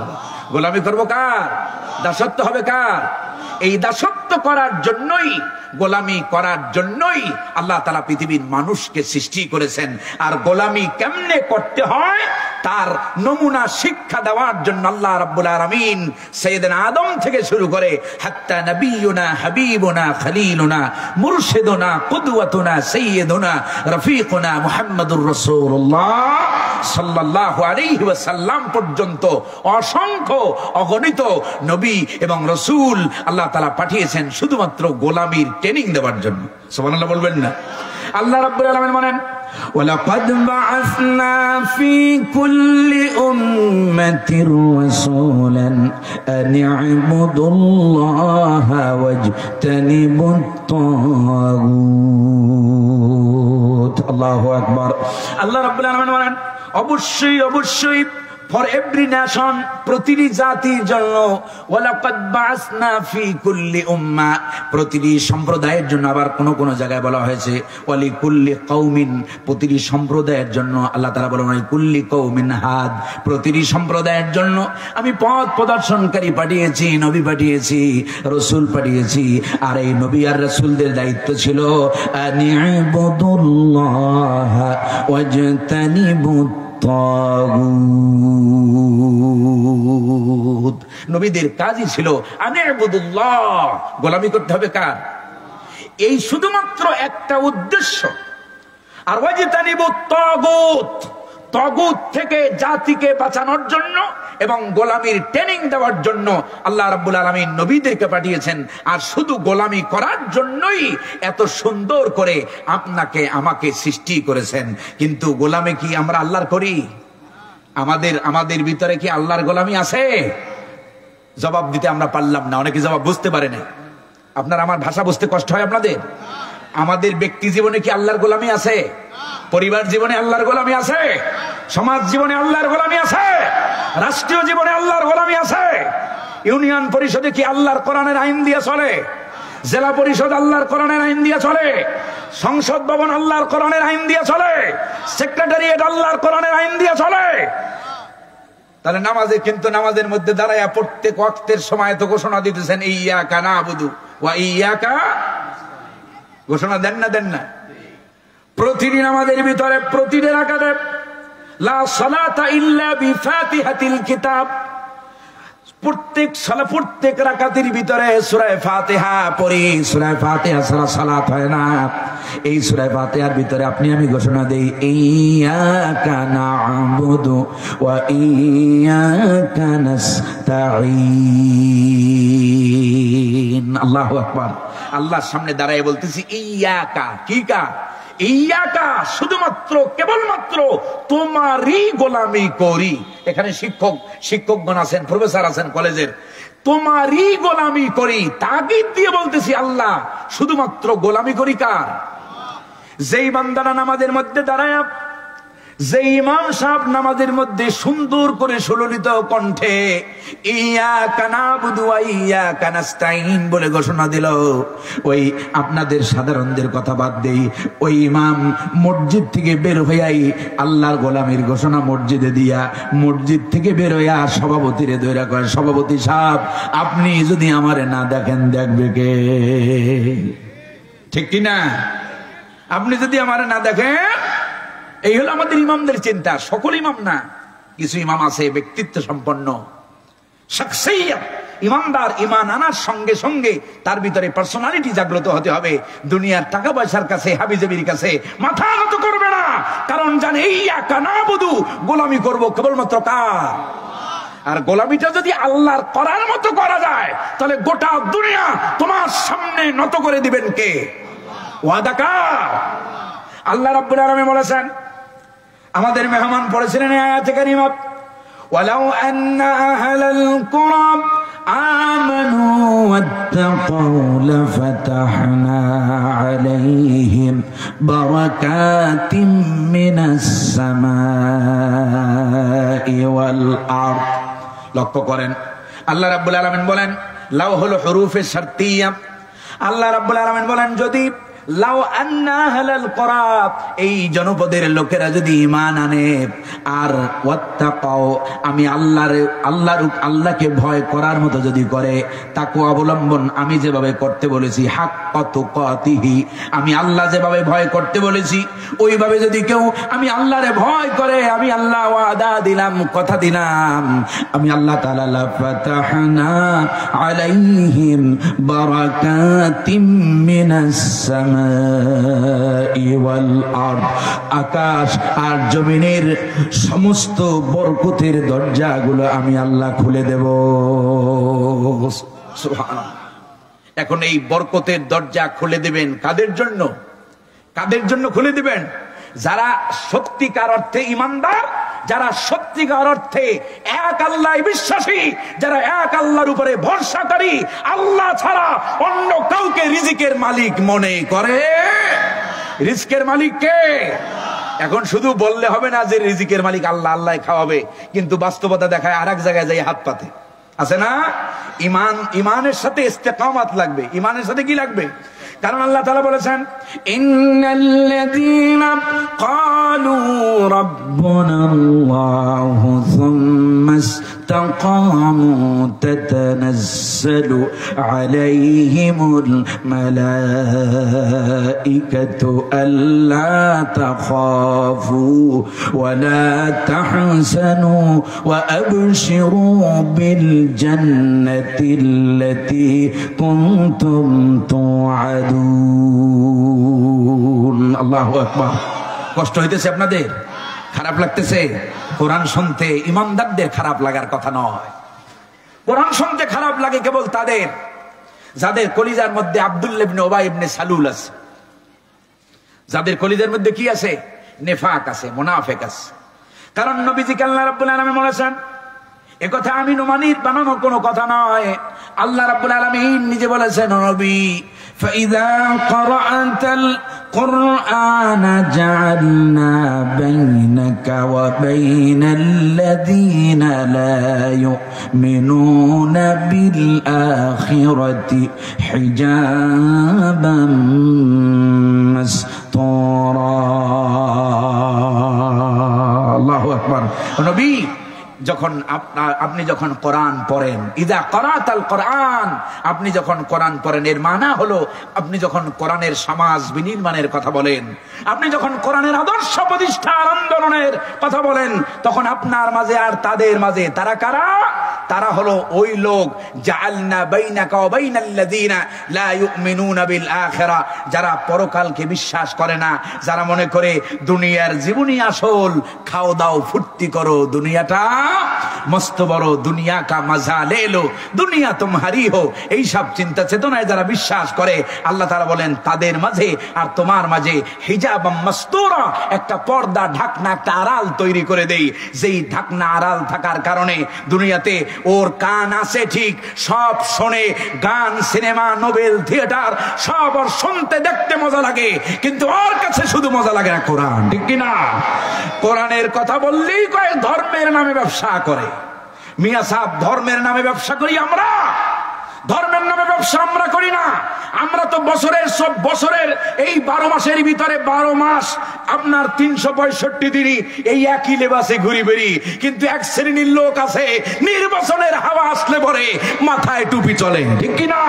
গোলামি করবো? কার? দাসত্ব হবে কার? এই দাসত্ব করার জন্যই, গোলামি করার জন্যই আল্লাহ তাআলা পৃথিবীর মানুষকে সৃষ্টি করেছেন। আর গোলামি কেমনে করতে হয় তার নমুনা শিক্ষা দেওয়ার জন্য আল্লাহ রাব্বুল আলামিন সাইয়েদনা আদম থেকে শুরু করে হাত্তা নবিয়ুনা হাবিবুনা খলিলুনা মুরশিদুনা কুদওয়াতুনা সাইয়্যিদুনা রফিকুনা মুহাম্মাদুর রাসূলুল্লাহ সাল্লাল্লাহু আলাইহি ওয়াসাল্লাম পর্যন্ত অসংখ্য অগণিত নবী এবং রাসূল আল্লাহ তাআলা পাঠিয়েছেন শুধুমাত্র গোলামির ট্রেনিং দেওয়ার জন্য। সুবহানাল্লাহ বলবেন না? আল্লাহ রাব্বুল আলামিন বলেন, ওয়ালাকাদ বা'আসনা ফি কুল্লি উম্মাতির রাসূলান আন ই'বুদুল্লাহা ওয়াজতানিবুত তাগুত। আল্লাহু আকবার। আল্লাহ রাব্বুল আলামিন বলেন, অবশ্যই অবশ্যই ফর এভরি নেশন, প্রতিটি জাতির জন্য, ওয়ালাকাদ বা'আসনা ফি কুল্লি উম্মাহ, প্রতিটি সম্প্রদায়ের জন্য। আবার কোন কোন জায়গায় বলা হয়েছে ওয়ালি কুল্লি কওমিন, প্রতিটি সম্প্রদায়ের জন্য। আল্লাহ তাআলা বলেন ওয়ালি কুল্লি কওমিন হাদ, প্রতিটি সম্প্রদায়ের জন্য আমি পথ প্রদর্শনকারী পাঠিয়েছি, নবী পাঠিয়েছি, রাসূল পাঠিয়েছি। আর এই নবী আর রাসূলদের দায়িত্ব ছিল আনি'বুদুল্লাহা ওয়াজতানিবুত তাগুত। নবীদের কাজই ছিল আনি'বুদুল্লাহ, গোলামি করতে হবে কার? এই শুধুমাত্র একটা উদ্দেশ্য। আর ওয়াজতানিবুত তাগুত, তাগুত থেকে জাতিকে বাঁচানোর জন্য এবং গোলামির ট্রেনিং দেওয়ার জন্য আল্লাহ রাব্বুল আলামিন নবীদেরকে পাঠিয়েছেন। আর শুধু গোলামি করার জন্যই এত সুন্দর করে আপনাকে আমাকে সৃষ্টি করেছেন। কিন্তু গোলামি কি আমরা আল্লাহর করি? আমাদের ভিতরে কি আল্লাহর গোলামি আছে? জবাব দিতে আমরা পারলাম না, অনেকে জবাব বুঝতে পারে না। আপনার আমার ভাষা বুঝতে কষ্ট হয় আপনাদের? আমাদের ব্যক্তি জীবনে কি আল্লাহর গোলামি আছে? পরিবার জীবনে আল্লাহর গোলামি আছে? সমাজ জীবনে আল্লাহর গোলামি আছে? রাষ্ট্রীয় জীবনে আল্লাহর গোলামি আছে? ইউনিয়ন পরিষদে কি আল্লাহর কোরআনের আইন দিয়ে চলে? জেলা পরিষদ আল্লাহর কোরআনের আইন দিয়ে চলে? সংসদ ভবন আল্লাহর কোরআনের আইন দিয়ে চলে? সেক্রেটারিয়েট আল্লাহর কোরআনের আইন দিয়ে চলে? তাহলে নামাজে কিন্তু নামাজের মধ্যে দাঁড়ায়া প্রত্যেক ওয়াক্তের সময় তো ঘোষণা দিতেছেন ইয়্যাকা না'বুদু ওয়া ইয়্যাকা, ঘোষণা দেন না? দেন না? প্রতিদিন আমাদের ভিতরে প্রতিদিন রাকাতে লা সালাতা ইল্লা বিফাতিহাতিল কিতাব, প্রত্যেক রাকাতের ভিতরে সূরা ফাতিহা পড়ি। সূরা ফাতিহা ছাড়া সালাত হয় না। এই সূরা ফাতিহার ভিতরে আপনি আমি ঘোষণা দেই ইয়্যাকা না'বুদু ওয়া ইয়্যাকা নাস্তাঈন। আল্লাহু আকবার। আল্লাহর সামনে দাঁড়ায় বলতেছি ইয়্যাকা, কি কা? ইয়্যাকা, শুধুমাত্র কেবলমাত্র তোমারই গোলামি করি। এখানে শিক্ষকগণ আছেন, প্রফেসর আছেন কলেজের, তোমারই গোলামি করি। তাগিদ দিয়ে বলতেছি আল্লাহ শুধুমাত্র গোলামি করি কার? যেই বান্দারা নামাজের মধ্যে দাঁড়ায়, যে ইমাম সাহেব নামাজের মধ্যে সুন্দর করে সুললিত কণ্ঠে ইয়্যাকা না'বুদু ওয়া ইয়্যাকা নাস্তাঈন বলে ঘোষণা দিল, ওই আপনাদের সাধারণদের কথা বাদ দেই, ওই ইমাম মসজিদ থেকে বের হইয়াই আল্লাহর গোলামির ঘোষণা মসজিদে দিয়া, মসজিদ থেকে বের হইয়া সভাপতিরে দৈরা কয়, সভাপতি সাহেব আপনি যদি আমারে না দেখেন দেখবে কে? ঠিক কিনা? আপনি যদি আমারে না দেখেন। এই হলো আমাদের ইমামদের চিন্তা। সকল ইমাম না, কিছু ইমাম আছে ব্যক্তিত্ব সম্পন্ন, শাখসিয়ত, ইমানদার। ইমান আনার সঙ্গে সঙ্গে তার ভিতরে পার্সোনালিটি জাগ্রত হতে হবে। দুনিয়ার টাকা পয়সার কাছে, হাবিজাবির কাছে মাথা নত করবে না, কারণ জানে ইয়্যাকা না'বুদু, গোলামি করব কেবলমাত্র কার? আর গোলামিটা যদি আল্লাহর করার মতো করা যায় তাহলে গোটা দুনিয়া তোমার সামনে নত করে দিবেন কে? ওয়াদা কার? আল্লাহ রাব্বুল আলামিন বলেছেন আমাদের মেহমান পড়েছিলেন আয়াতে কারিমা, ওয়ালাউ আন্না আহলাল কুরা আমানু ওয়াত্তাকাউ লাফাতাহনা আলাইহিম বারাকাতিম মিনাস সামাই ওয়াল আরদ। লক্ষ্য করেন আল্লাহ রাব্বুল আলামিন বলেন লাউহুল হুরুফে শারতিয়া। আল্লাহ রাব্বুল আলামিন বলেন যদি লাউ আন্না আহলাল কুরা, এই জনপদের লোকেরা যদি ঈমান আনে আর ওয়াত্তাকাও, আমি আল্লাহকে ভয় করার মতো যদি করে, তাকওয়া অবলম্বন আমি যেভাবে করতে বলেছি, হাক্কা তুকাতিহি, আমি আল্লাহ যেভাবে ভয় করতে বলেছি ওইভাবে যদি কেউ আমি আল্লাহরে ভয় করে, আমি আল্লাহ ওয়াদা দিলাম, কথা দিলাম, আমি আল্লাহ তাআলা লাফাতাহনা আলাইহিম বারাকাতিম মিনাস সামা আকাশ আর জমিনের সমস্ত বরকতের দরজাগুলো আমি আল্লাহ খুলে দেব। সুবহানাল্লাহ। এখন এই বরকতের দরজা খুলে দিবেন কাদের জন্য? কাদের জন্য খুলে দিবেন? যারা সত্যিকার অর্থে ঈমানদার, যারা সত্যিকার অর্থে এক আল্লাহ বিশ্বাসী, যারা এক আল্লাহর উপরে ভরসাকারী, আল্লাহ ছাড়া অন্য কাউকে রিজিকের মালিক মনে করে। রিজিকের মালিক কে? এখন শুধু বললে হবে না যে রিজিকের মালিক আল্লাহ, আল্লাহ খাওয়াবে, কিন্তু বাস্তবতা দেখায় আরেক জায়গায় যাই হাত পাতে, আছে না? ইমানের সাথে ইস্তেকামাত লাগবে। ইমানের সাথে কি লাগবে? কারণ আল্লাহ তাআলা বলেছেন ইন্নাল্লাযীনা ক্বালু রাব্বুনাল্লাহু সুম্মা ইসতাকামু তাতানাজ্জালু আলাইহিমুল মালাঈকাতু আল্লা তাখাফু ওয়া লা তাহজানু ওয়া আবশিরু বিল জান্নাতিল্লাতী কুনতুম তুআদুন। আল্লাহু আকবার। কষ্ট হইতেছে আপনাদের? খারাপ লাগতেছে? কোরআন শুনতে ইমানদারদের খারাপ লাগার কথা নয়। কোরআন শুনতে খারাপ লাগে কেবল তাদের যাদের কলিজার মধ্যে আব্দুল্লাহ ইবনে উবাই ইবনে সালুল আছে, যাদের কলিজার মধ্যে কি আছে? নেফাক আছে, মুনাফিক আছে। কারণ নবীজি আল্লাহ রাব্বুল আলামিন বলেছেন, এ কথা আমি নুমানির বানানো কোনো কথা নয়, আল্লাহ রাব্বুল আলামিন নিজে বলেছেন, নবী فإذا قرأت القرآن جعلنا بينك وبين الذين لا يؤمنون بالآخرة حجابا مستورا। الله أكبر। নবী যখন আপনি যখন কোরআন পড়েন, ইদা করাতাল কোরআন, আপনি যখন কোরআন পড়েন, এর মানা হলো আপনি যখন কোরআনের সমাজ বিনির্মাণের কথা বলেন, আপনি যখন কোরআনের আদর্শ প্রতিষ্ঠার আন্দোলনের কথা বলেন, তখন আপনার মাঝে আর তাদের মাঝে তারা কারা? তারা হলো ওই লোক জাআলনা বাইনাকা ওয়া বাইনাল্লাযীনা লা ইউমিনুনা বিল আখিরা, যারা পরকালকে বিশ্বাস করে না, যারা মনে করে দুনিয়ার জীবনই আসল, খাও দাও ফুর্তি করো, দুনিয়াটা মস্ত বড়, দুনিয়া কা মজা লে লো, দুনিয়া তুমহারি হো, এইসব চিন্তা চেতনায় যারা বিশ্বাস করে, আল্লাহ তাআলা বলেন তাদের মাঝে আর তোমার মাঝে হিজাবাম মাসতুরা, একটা পর্দা, ঢাকনা, একটা আড়াল তৈরি করে দেই। যেই ঢাকনা আড়াল থাকার কারণে দুনিয়াতে ওর কান আছে ঠিক, সব শোনে, গান, সিনেমা, নোবেল, থিয়েটার সব ওর শুনতে দেখতে মজা লাগে, কিন্তু ওর কাছে শুধু মজা লাগে না কোরআন, ঠিক কিনা? কোরআনের কথা বললেই কয় ধর্মের নামে ব্যবসা করে। মিয়া সাহেব, ধর্মের নামে ব্যবসা করি আমরা? ধর্মের নামে ব্যবসা আমরা করি না। আমরা তো বছরের এই 12 মাসের ভিতরে 12 মাস আপনার 365 দিনই এই একই লেবাসে ঘুরি বেরি, কিন্তু এক শ্রেণীর লোক আছে নির্বাচনের হাওয়া আসলে পরে মাথায় টুপি চলে, ঠিক কিনা?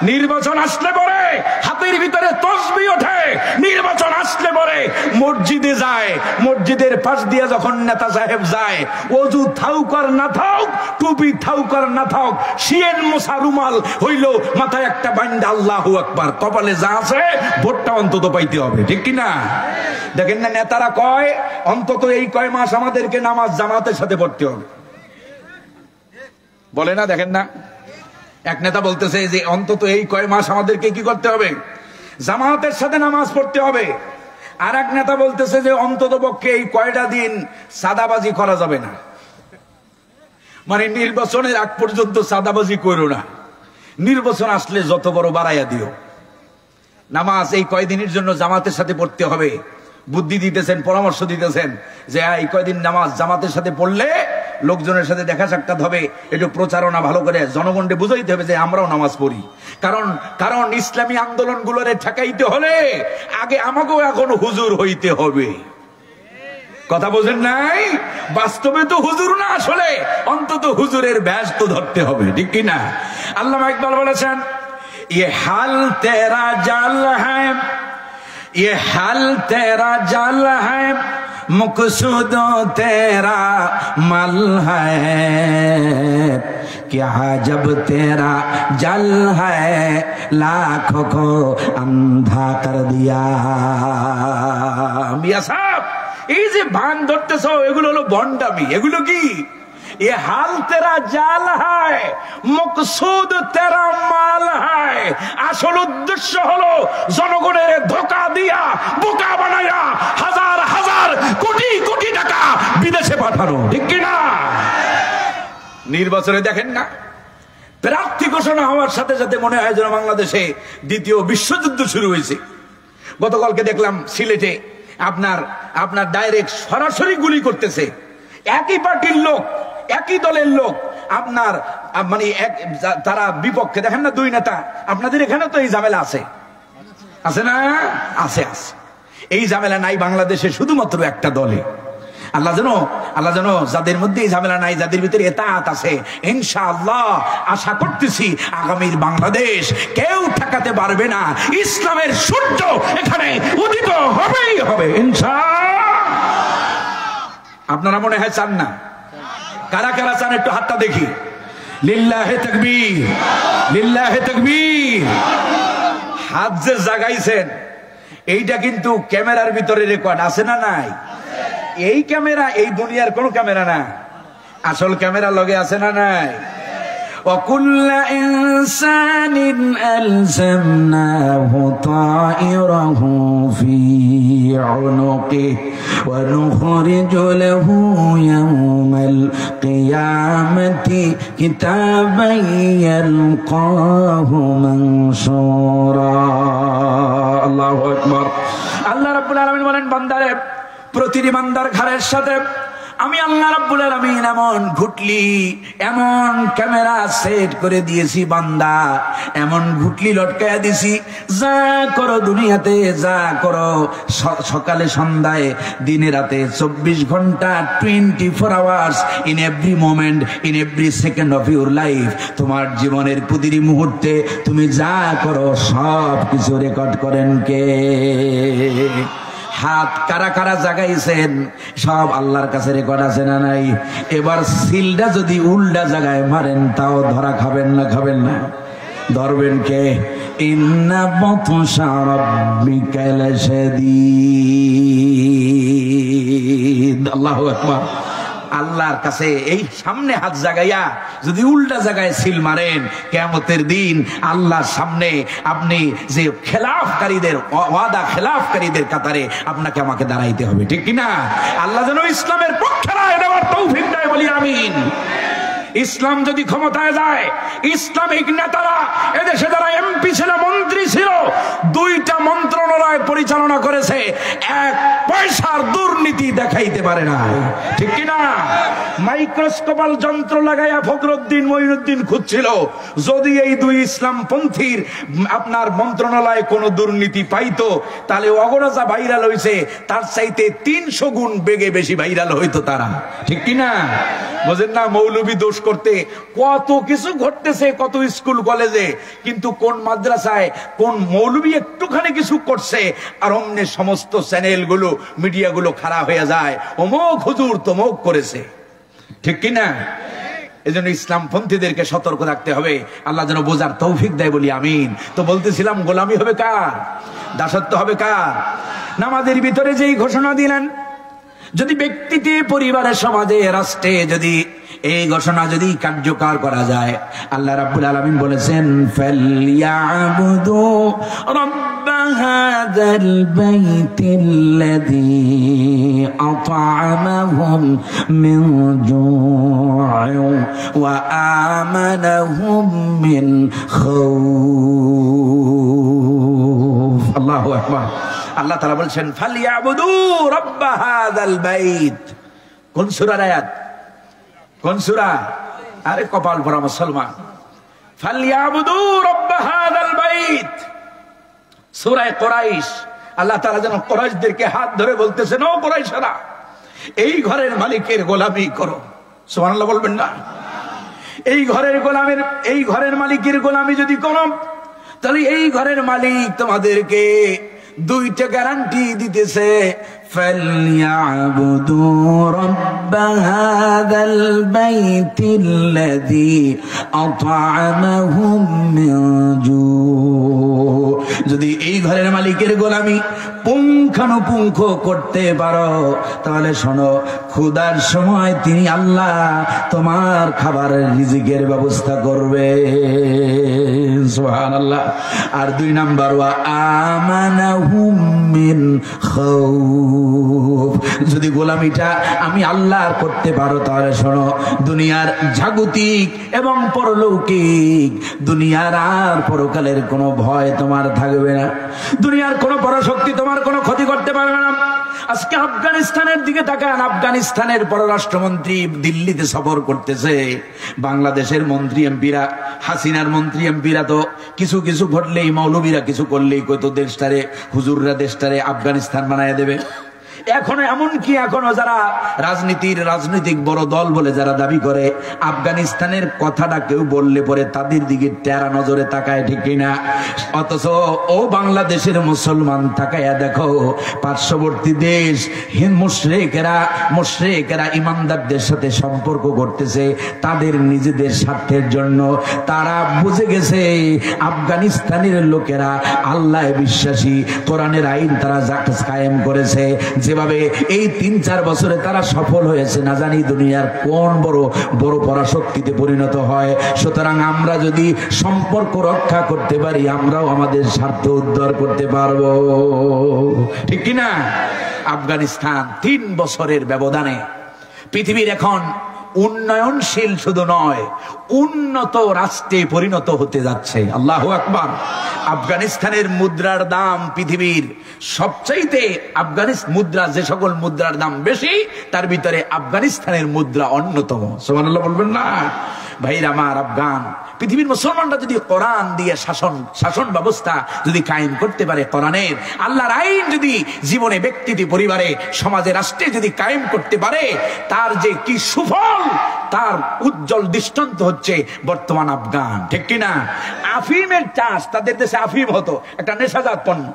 নির্বাচন আসলে পরে হাতের ভিতরে তসবিহ ওঠে, নির্বাচন আসলে পরে মসজিদে যায়, মসজিদের পাশ দিয়ে যখন নেতা সাহেব যায়, ওযু থাউক আর না থাউক, টুপি থাউক আর না থাউক, শিয়েন মোছা রুমাল হইলো মাথায় একটা বান্দা, আল্লাহু আকবার, কপালে যা আছে ভোটটা অন্তত পাইতে হবে, ঠিক কিনা? দেখেন না নেতারা কয় অন্তত এই কয় মাস আমাদেরকে নামাজ জামাতের সাথে পড়তে হবে, বলে না? দেখেন না, এক নেতা বলতেছে যে অন্তত এই কয় মাস আমাদেরকে কি করতে হবে? জামাতের সাথে নামাজ পড়তে হবে। আর এক নেতা বলতেছে যে অন্তত পক্ষে এই কয়টা দিন সাদাবাজি করা যাবে না, মানে নির্বাচনের আগ পর্যন্ত সাদাবাজি করো না, নির্বাচন আসলে যত বড় বাড়াইয়া দিও। নামাজ এই কয়দিনের জন্য জামাতের সাথে পড়তে হবে, বুদ্ধি দিতেছেন, পরামর্শ দিতেছেন যে এই কয়দিন নামাজ জামাতের সাথে পড়লে লোকজনের সাথে দেখা সাক্ষাৎ হবে, একটু প্রচারণা ভালো করে জনগণকে বুঝাইতে হবে যে আমরাও নামাজ পড়ি। কারণ ইসলামী আন্দোলনগুলোরে ঠেকাইতে হলে আগে আমাকেও এখন হুজুর হইতে হবে। কথা বোঝেন নাই? বাস্তবে তো হুজুর না, আসলে অন্তত হুজুরের ব্যাস তো ধরতে হবে, ঠিক কিনা? আল্লামা ইকবাল বলেছেন, ये हाल तेरा जाल है, ये हाल तेरा जाल है, मकसूद तेरा मल है, क्या जब तेरा जल है लाखों को अंधा कर दिया। मियां साहब, এই যে ভান ধরতেছো এগুলো হলো বন্ডামি। এগুলো কি? ये हाल तेरा जाल है, मकसूद तेरा माल है। আসল উদ্দেশ্য হলো জনগণের ধোঁকা দিয়া বোকা বানায়া হাজার হাজার কোটি কোটি টাকা বিদেশে পাঠানো, ঠিক কিনা? নির্বাচনে দেখেন না, প্রার্থী ঘোষণা হওয়ার সাথে সাথে মনে হয় যেন বাংলাদেশে দ্বিতীয় বিশ্বযুদ্ধ শুরু হয়েছে। গতকালকে দেখলাম সিলেটে আপনার ডাইরেক্ট সরাসরি গুলি করতেছে একই পার্টির লোক, একই দলের লোক, আপনার মানে তারা বিপক্ষে। দেখেন না দুই নেতা। আপনাদের এখানে তো এই ঝামেলা আছে না? আছে। এই ঝামেলা নাই বাংলাদেশে শুধুমাত্র একটা দলে। আল্লাহ যেন যাদের মধ্যে এই ঝামেলা নাই, যাদের ভিতরে এতাআত আছে, ইনশাআল্লাহ আশা করতেছি আগামীর বাংলাদেশ কেউ ঠেকাতে পারবে না। ইসলামের সূর্য এখানে উদিত হবেই হবে ইনশাআল্লাহ। আপনারা মনে হয় চান না? কারা কারা চান একটু হাতটা দেখি। লিল্লাহে তাকবীর, লিল্লাহে তাকবীর। হাত যে জাগাইছেন এইটা কিন্তু ক্যামেরার ভিতরে রেকর্ড আছে না নাই? এই ক্যামেরা এই দুনিয়ার কোন ক্যামেরা না, আসল ক্যামেরা লগে আছে না নাই? وكل إنسان ألزمناه طائره في عنقه ونخرج له يوم القيامة كتابا يلقاه منشورا। الله أكبر। আল্লাহ রাব্বুল আলামিন বলেন, বান্দারে, প্রতিটি বান্দার ঘাড়ের সাথে আমি আল্লাহ রাব্বুল আলামিন এমন ঘুটলি, এমন ক্যামেরা সেট করে দিয়েছি বান্দা, এমন ঘুটলি লটকায়া দিছি, যা করো দুনিয়াতে, যা করো সকালে সন্ধ্যায় দিনে রাতে 24 ঘন্টা 24 hours in every moment, in every second of your life. তোমার জীবনের প্রতিটি মুহূর্তে তুমি যা করো সব কিছু রেকর্ড করেন কে? হাত কারা কারা জাগাইছেন সব আল্লাহর কাছে রেকর্ড আছে না নাই? এবার সিলটা যদি উল্টা জায়গায় মারেন তাও ধরা খাবেন না? খাবেন না। ধরবেন কে? ইন্না বাতশা রাব্বিকা লাশাদীদ। আল্লাহু আকবার। আল্লাহর কাছে এই সামনে হাত জাগাইয়া যদি উল্টা জায়গায় সিল মারেন, কিয়ামতের দিন আল্লাহর সামনে আপনি যে খেলাফকারীদের, ওয়াদা খেলাফকারীদের কাতারে আপনাকে আমাকে দাঁড়াইতে হবে, ঠিক কিনা? আল্লাহ যেন ইসলামের পক্ষে রায় দেওয়ার তৌফিক দেয়, বলি আমিন। ইসলাম যদি ক্ষমতায় যায়, ইসলামিক নেতারা এদেশে যারা এমপি ছিল, মন্ত্রী ছিল, 2টা মন্ত্রণালয় পরিচালনা করেছে, 1 পয়সার দুর্নীতি দেখাইতে পারে না, ঠিক কিনা? মাইক্রোস্কোপাল যন্ত্র লাগাইয়া ফখরুদ্দিন মঈনুদ্দিন খুঁজছিল, যদি এই 2 ইসলামপন্থীর আপনার মন্ত্রণালয়ে কোনো দুর্নীতি পাইতো তাহলে অগরজা ভাইরাল হয়েছে তার চাইতে 300 গুণ বেগে বেশি ভাইরাল হইতো তারা, ঠিক কিনা? বোঝেন না? মৌলবী দোষ করতে কত কিছু ঘটতেছে, কত স্কুল কলেজে, কিন্তু কোন মাদ্রাসায় কোন মৌলবী একটুখানি কিছু করছে আর অমনে সমস্ত চ্যানেলগুলো, মিডিয়াগুলো খারাপ হয়ে যায়, অমুক হুজুর তমুক করেছে, ঠিক কিনা? এজন্য ইসলামপন্থীদেরকে সতর্ক থাকতে হবে। আল্লাহ যেন বোঝার তৌফিক দেয়, বলি আমিন। তো বলতেছিলাম, গোলামি হবে কার? দাসত্ব হবে কার? নামাজের ভিতরে যেই ঘোষণা দিলেন, যদি ব্যক্তিতে, পরিবারে, সমাজে, রাষ্ট্রে যদি এই ঘোষণা যদি কার্যকর করা যায়, আল্লাহ রাব্বুল আলামিন বলেছেন ফালইয়াবুদু রাব্ব হাযাল বাইতিল্লাযী আত'আমাহুম মিন জু'ইন ওয়া আমানাহুম মিন খাউফ। আল্লাহু আকবার। আল্লাহ তাআলা বলেছেন ফালইয়াবুদু রাব্ব হাযাল বাইত। কোন সূরার আয়াত? কোন সূরা? আরে কপাল ভরা মুসলমান। ফালইয়াবুদু রাব্ব হাযাল বাইত, সূরা কুরাইশ। আল্লাহ তাআলা যেন কুরাইশদেরকে হাত ধরে বলতেছেন, ও কুরাইশরা, এই ঘরের মালিকের গোলামি করো। সুবহানাল্লাহ বলবেন না? এই ঘরের মালিকের গোলামি যদি করো, তাহলে এই ঘরের মালিক তোমাদেরকে দুইটা গ্যারান্টি দিতেছে। ফালইয়াবুদু রাব্ব হাযাল বাইতিল্লাযী আত'আমাহুম মিন জু'। যদি এই ঘরের মালিকের গোলামি পুঙ্খানুপুঙ্খ করতে পারো, তাহলে শোনো, ক্ষুধার সময় তিনি আল্লাহ তোমার খাবারের রিজিকের ব্যবস্থা করবে। সুবহানাল্লাহ। আর 2 নাম্বার, ওয়া আমানাহুম মিন খাউফ। যদি গোলামিটা আমি আল্লাহর করতে পারো, তাহলে শোনো, দুনিয়ার জাগতিক এবং পরলৌকিক, দুনিয়ার আর পরকালের কোনো ভয় তোমার থাকবে না। দুনিয়ার কোনো পরাশক্তি তোমার কোনো ক্ষতি করতে পারবে না। আজকে আফগানিস্তানের দিকে তাকান। আফগানিস্তানের পররাষ্ট্রমন্ত্রী দিল্লিতে সফর করতেছে। বাংলাদেশের মন্ত্রী এমপিরা, হাসিনার মন্ত্রী এমপিরা তো কিছু কিছু ঘটলেই, মৌলবীরা কিছু করলেই কত দেশটারে, হুজুররা দেশটারে আফগানিস্তান বানায় দেবে। এখনো এমনকি এখনো যারা রাজনৈতিক বড় দল বলে যারা দাবি করে, আফগানিস্তানের কথাটা কেউ বললে পরে তাদের দিকে টেরা নজরে তাকায়, ঠিক কিনা? অথচ ও বাংলাদেশের মুসলমান, তাকায়া দেখো, পার্শ্ববর্তী দেশ মুশরিকেরা ইমানদারদের সাথে সম্পর্ক করতেছে তাদের নিজেদের স্বার্থের জন্য। তারা বুঝে গেছে আফগানিস্তানের লোকেরা আল্লাহ বিশ্বাসী, কোরআনের আইন তারা কায়েম করেছে। যেভাবে এই 3-4 বছরে তারা সফল হয়েছে, না জানি দুনিয়ার কোন বড় বড় পরাশক্তিতে পরিণত হয়। সুতরাং আমরা যদি সম্পর্ক রক্ষা করতে পারি, আমরাও আমাদের স্বার্থ উদ্ধার করতে পারবো, ঠিক কিনা? আফগানিস্তান 3 বছরের ব্যবধানে পৃথিবীর এখন উন্নয়নশীল শুধু নয়, উন্নত রাষ্ট্রে পরিণত হতে যাচ্ছে। আল্লাহু আকবার। আফগানিস্তানের মুদ্রার দাম পৃথিবীর সবচাইতে, মুদ্রা যে সকল মুদ্রার দাম বেশি, তার ভিতরে আফগানিস্তানের মুদ্রা অন্যতম। সুবহানাল্লাহ বলবেন না? ভাইরা আমার, আফগান পৃথিবীর মুসলমানরা যদি কোরআন দিয়ে শাসন ব্যবস্থা যদি কায়েম করতে পারে, কোরআনের আল্লাহর আইন যদি জীবনে, ব্যক্তিতে, পরিবারে, সমাজে, রাষ্ট্রে যদি কায়েম করতে পারে, তার যে কি সুফল, তার উজ্জ্বল দৃষ্টান্ত হচ্ছে বর্তমান আফগান, ঠিক কিনা? আফিমের চাষ, তাদের দেশে আফিম হতো, একটা নেশাজাত পণ্য,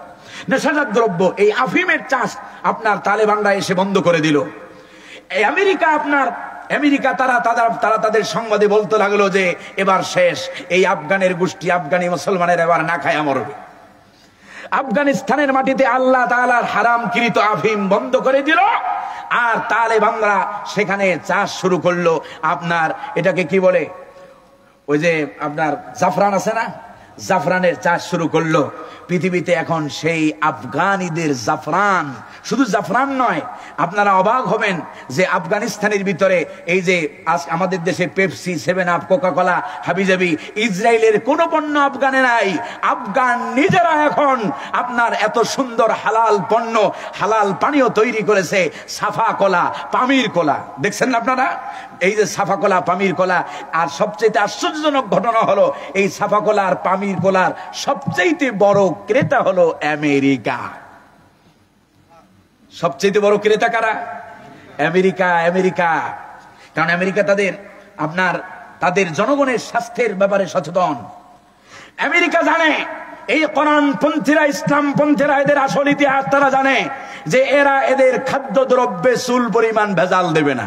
নেশাজাত দ্রব্য। এই আফিমের চাষ আপনার তালেবানরা এসে বন্ধ করে দিল। আমেরিকা তারা তাদের সংবাদে বলতে লাগলো যে এবার শেষ, এই আফগানের গোষ্ঠী, আফগানি মুসলমানের এবার না খায়া মরবে। আফগানিস্তানের মাটিতে আল্লাহ তাআলার হারামকৃত আফিম বন্ধ করে দিল, আর তালেবানরা সেখানে চাষ শুরু করলো। আপনার এটাকে কি বলে, ওই যে আপনার জাফরান আছে না, জাফরানের চাষ শুরু করলো। পৃথিবীতে এখন সেই আফগানিদের জাফরান, শুধু জাফরান নয়, আপনারা অবাক হবেন যে আফগানিস্তানের ভিতরে এই যে আমাদের দেশে পেপসি, 7 আপ, কোকা-কোলা, হাবিজাবি, ইসরায়েলের কোন পণ্য আফগানে নাই। আফগান নিজেরা এখন আপনার এত সুন্দর হালাল পণ্য, হালাল পানীয় তৈরি করেছে। সাফা কলা, পামির কলা, দেখছেন না আপনারা? এই যে সাফা কলা, পামির কলা। আর সবচেয়ে আশ্চর্যজনক ঘটনা হলো, এই সাফা কলা আর পামির কলার সবচেয়ে বড় ক্রেতা হলো আমেরিকা। সবচেয়ে বড় ক্রেতা কারা? আমেরিকা। কারণ আমেরিকা তাদের জনগণের স্বাস্থ্যের ব্যাপারে সচেতন। আমেরিকা জানে এই কোরআন পন্থীরা, ইসলাম পন্থীরা, এদের আসল ইতিহাস তারা জানে যে এরা এদের খাদ্য দ্রব্যে চুল পরিমাণ ভেজাল দেবে না।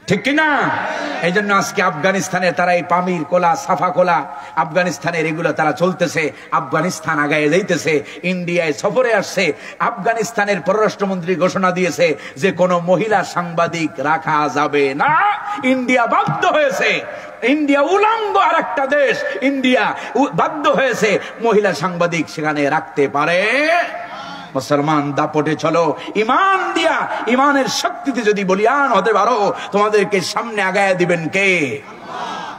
ঠিক কিনা? এই জন্য আজকে আফগানিস্তানের তারা এই পামির কোলা, সাফা কোলা, আফগানিস্তানের এগুলো তারা চলতেছে। আফগানিস্তান আগায় যাইতেছে, ইন্ডিয়ায় সফরে আসছে। আফগানিস্তানের পররাষ্ট্রমন্ত্রী ঘোষণা দিয়েছে যে কোনো মহিলা সাংবাদিক রাখা যাবে না। ইন্ডিয়া বাধ্য হয়েছে, ইন্ডিয়া উলঙ্গ আর একটা দেশ, ইন্ডিয়া বাধ্য হয়েছে মহিলা সাংবাদিক সেখানে রাখতে পারে। মুসলমান দাপটে চলো, ইমান দিয়া, ইমানের শক্তিতে যদি বলিয়ান হতে পারো, তোমাদেরকে সামনে আগায় দিবেন কে?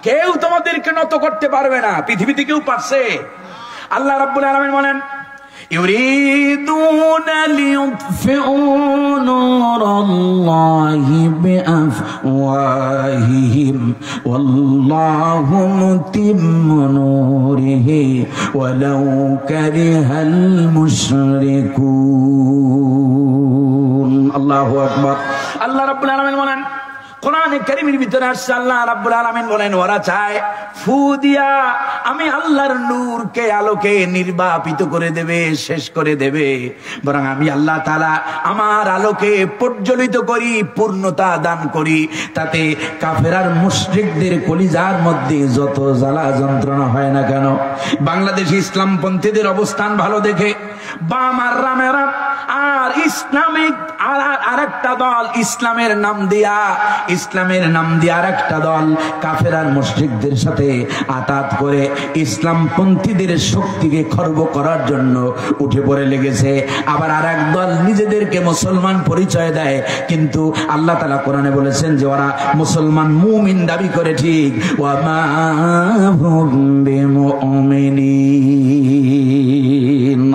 কেউ তোমাদেরকে নত করতে পারবে না, পৃথিবীতে কেউ পারছে? আল্লাহ রাব্বুল আলামিন বলেন, ইউরিদুনা লিইউতফিউ নূরাল্লাহি বিআফওয়াহিহিম ওয়াল্লাহু মুতিম্মু নূরিহি ওয়ালাউ কারিহাল মুশরিকুন। আল্লাহু আকবার। আল্লাহ রাব্বুল আলামিন বলেন, কোরআনে কারীমের ভিতরে আসছে, আল্লাহ রাব্বুল আলামিন বলেন, ওরা চায় ফু দিয়া আমি আল্লাহর নূরকে, আলোকে নির্বাপিত করে দেবে, শেষ করে দেবে। বরং আমি আল্লাহ তাআলা আমার আলোকে প্রজ্বলিত করি, পূর্ণতা দান করি। তাতে কাফের আর মুশরিকদের কলিজার মধ্যে যত জ্বালা যন্ত্রণা হয় না কেন, বাংলাদেশে ইসলামপন্থীদের অবস্থান ভালো দেখে বাম আর রামেরা আর ইসলামিক আর একটা দল, ইসলামের নাম দিয়া আর একটা দল কাফের আর মুশরিকদের সাথে আতাত করে ইসলামপন্থীদের শক্তিকে খর্ব করার জন্য উঠে পড়ে লেগেছে। আবার আর এক দল নিজেদেরকে মুসলমান পরিচয় দেয়, কিন্তু আল্লাহ তাআলা কোরআনে বলেছেন যে ওরা মুসলমান মুমিন দাবি করে ঠিক, ওয়া মা হুম বিমুমিনিন।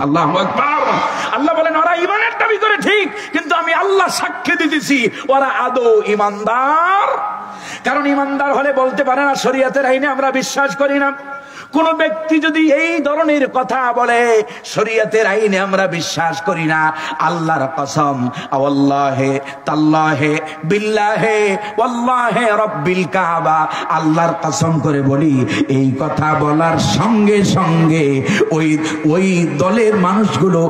আল্লাহু আকবার। আল্লাহ বলেন ওরা ঈমানের দাবি করে ঠিক, কিন্তু আমি আল্লাহ সাক্ষ্য দিতেছি ওরা আদৌ ঈমানদার। কারণ ঈমানদার হলে বলতে পারে না শরীয়তের আইনে আমরা বিশ্বাস করি না। কোন ব্যক্তি যদি এই ধরনের কথা বলে শরীয়তের আইনে আমরা বিশ্বাস করি না, আল্লাহর কসম, আল্লাহে তাল্লাহে বিল্লাহে ওয়াল্লাহে রব্বিল কাবা, আল্লাহর কসম করে বলি, এই কথা বলার সঙ্গে সঙ্গে ওই দলের মানুষগুলো,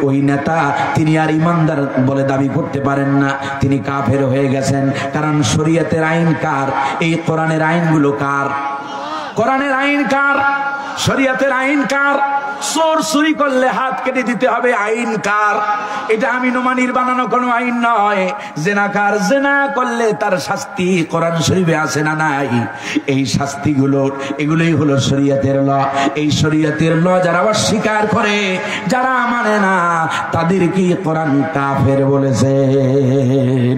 ওই নেতা, তিনি আর ইমানদার বলে দাবি করতে পারেন না, তিনি কাফের হয়ে গেছেন। কারণ শরীয়তের আইন কার? এই কোরআনের আইনগুলো কার? কোরআনের আইন কার? শরীয়তের আইন কার? চোর চুরি করলে হাত কেটে দিতে হবে, আইন কার? এটা আমি নোমানির বানানো কোনো আইন নয়। জেনাকার জেনা করলে তার শাস্তি কোরআন শরীফে আছে না নাই? এই শাস্তিগুলো, এগুলোই হলো শরীয়তের ল। এই শরীয়তের ল যারা অস্বীকার করে, যারা মানে না, তাদেরকে কোরআন কাফের বলেছে,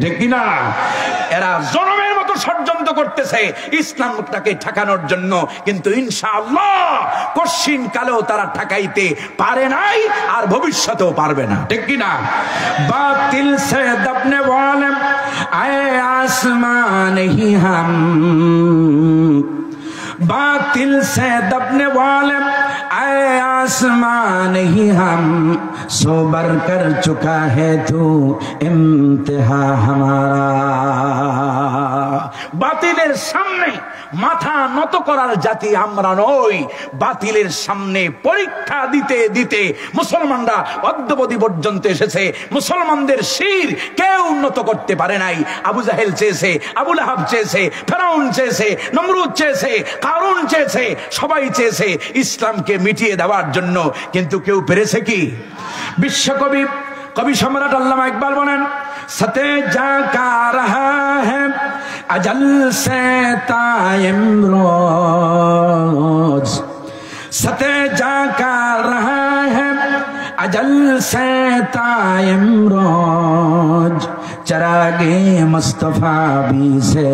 ঠিক কিনা? এরা জনমের মতো ষড়যন্ত্র করতেছে ইসলামটাকে ঠেকানোর জন্য, কিন্তু ইনশাআল্লাহ কশিন কালেও তারা ঠেকাইতে পারে নাই, আর ভবিষ্যতেও পারবে না, ঠিক কিনা? বাতিল সে দবনে ওয়ালে আয়ে আসমান হি হাম, बातिल से दबने वाले आए आसमान ही हम, सोबर कर चुका है तू इम्तिहा हमारा। বাতিলের সামনে মাথা নত করার জাতি আমরা নই। বাতিলের সামনে পরীক্ষা দিতে দিতে মুসলমানরা অদ্যাবধি পর্যন্ত এসেছে। মুসলমানদের শির কেউ উন্নত করতে পারে নাই। আবু জাহেল চেয়েছে, আবু লাহাব চেয়েছে, ফেরাউন চেয়েছে, নমরুদ চেয়েছে, কারুন চেয়েছে, সবাই চেয়েছে ইসলামকে মিটিয়ে দেওয়ার জন্য, কিন্তু কেউ পেরেছে কি? বিশ্বকবি কবি সম্রাট আল্লামা ইকবাল বলেন, সতে যা কা রহা হ্যায় अजल से ताइमरोज, सते जा कर रहा है अजल से ताइमरोज, चरागे मुस्तफा भी से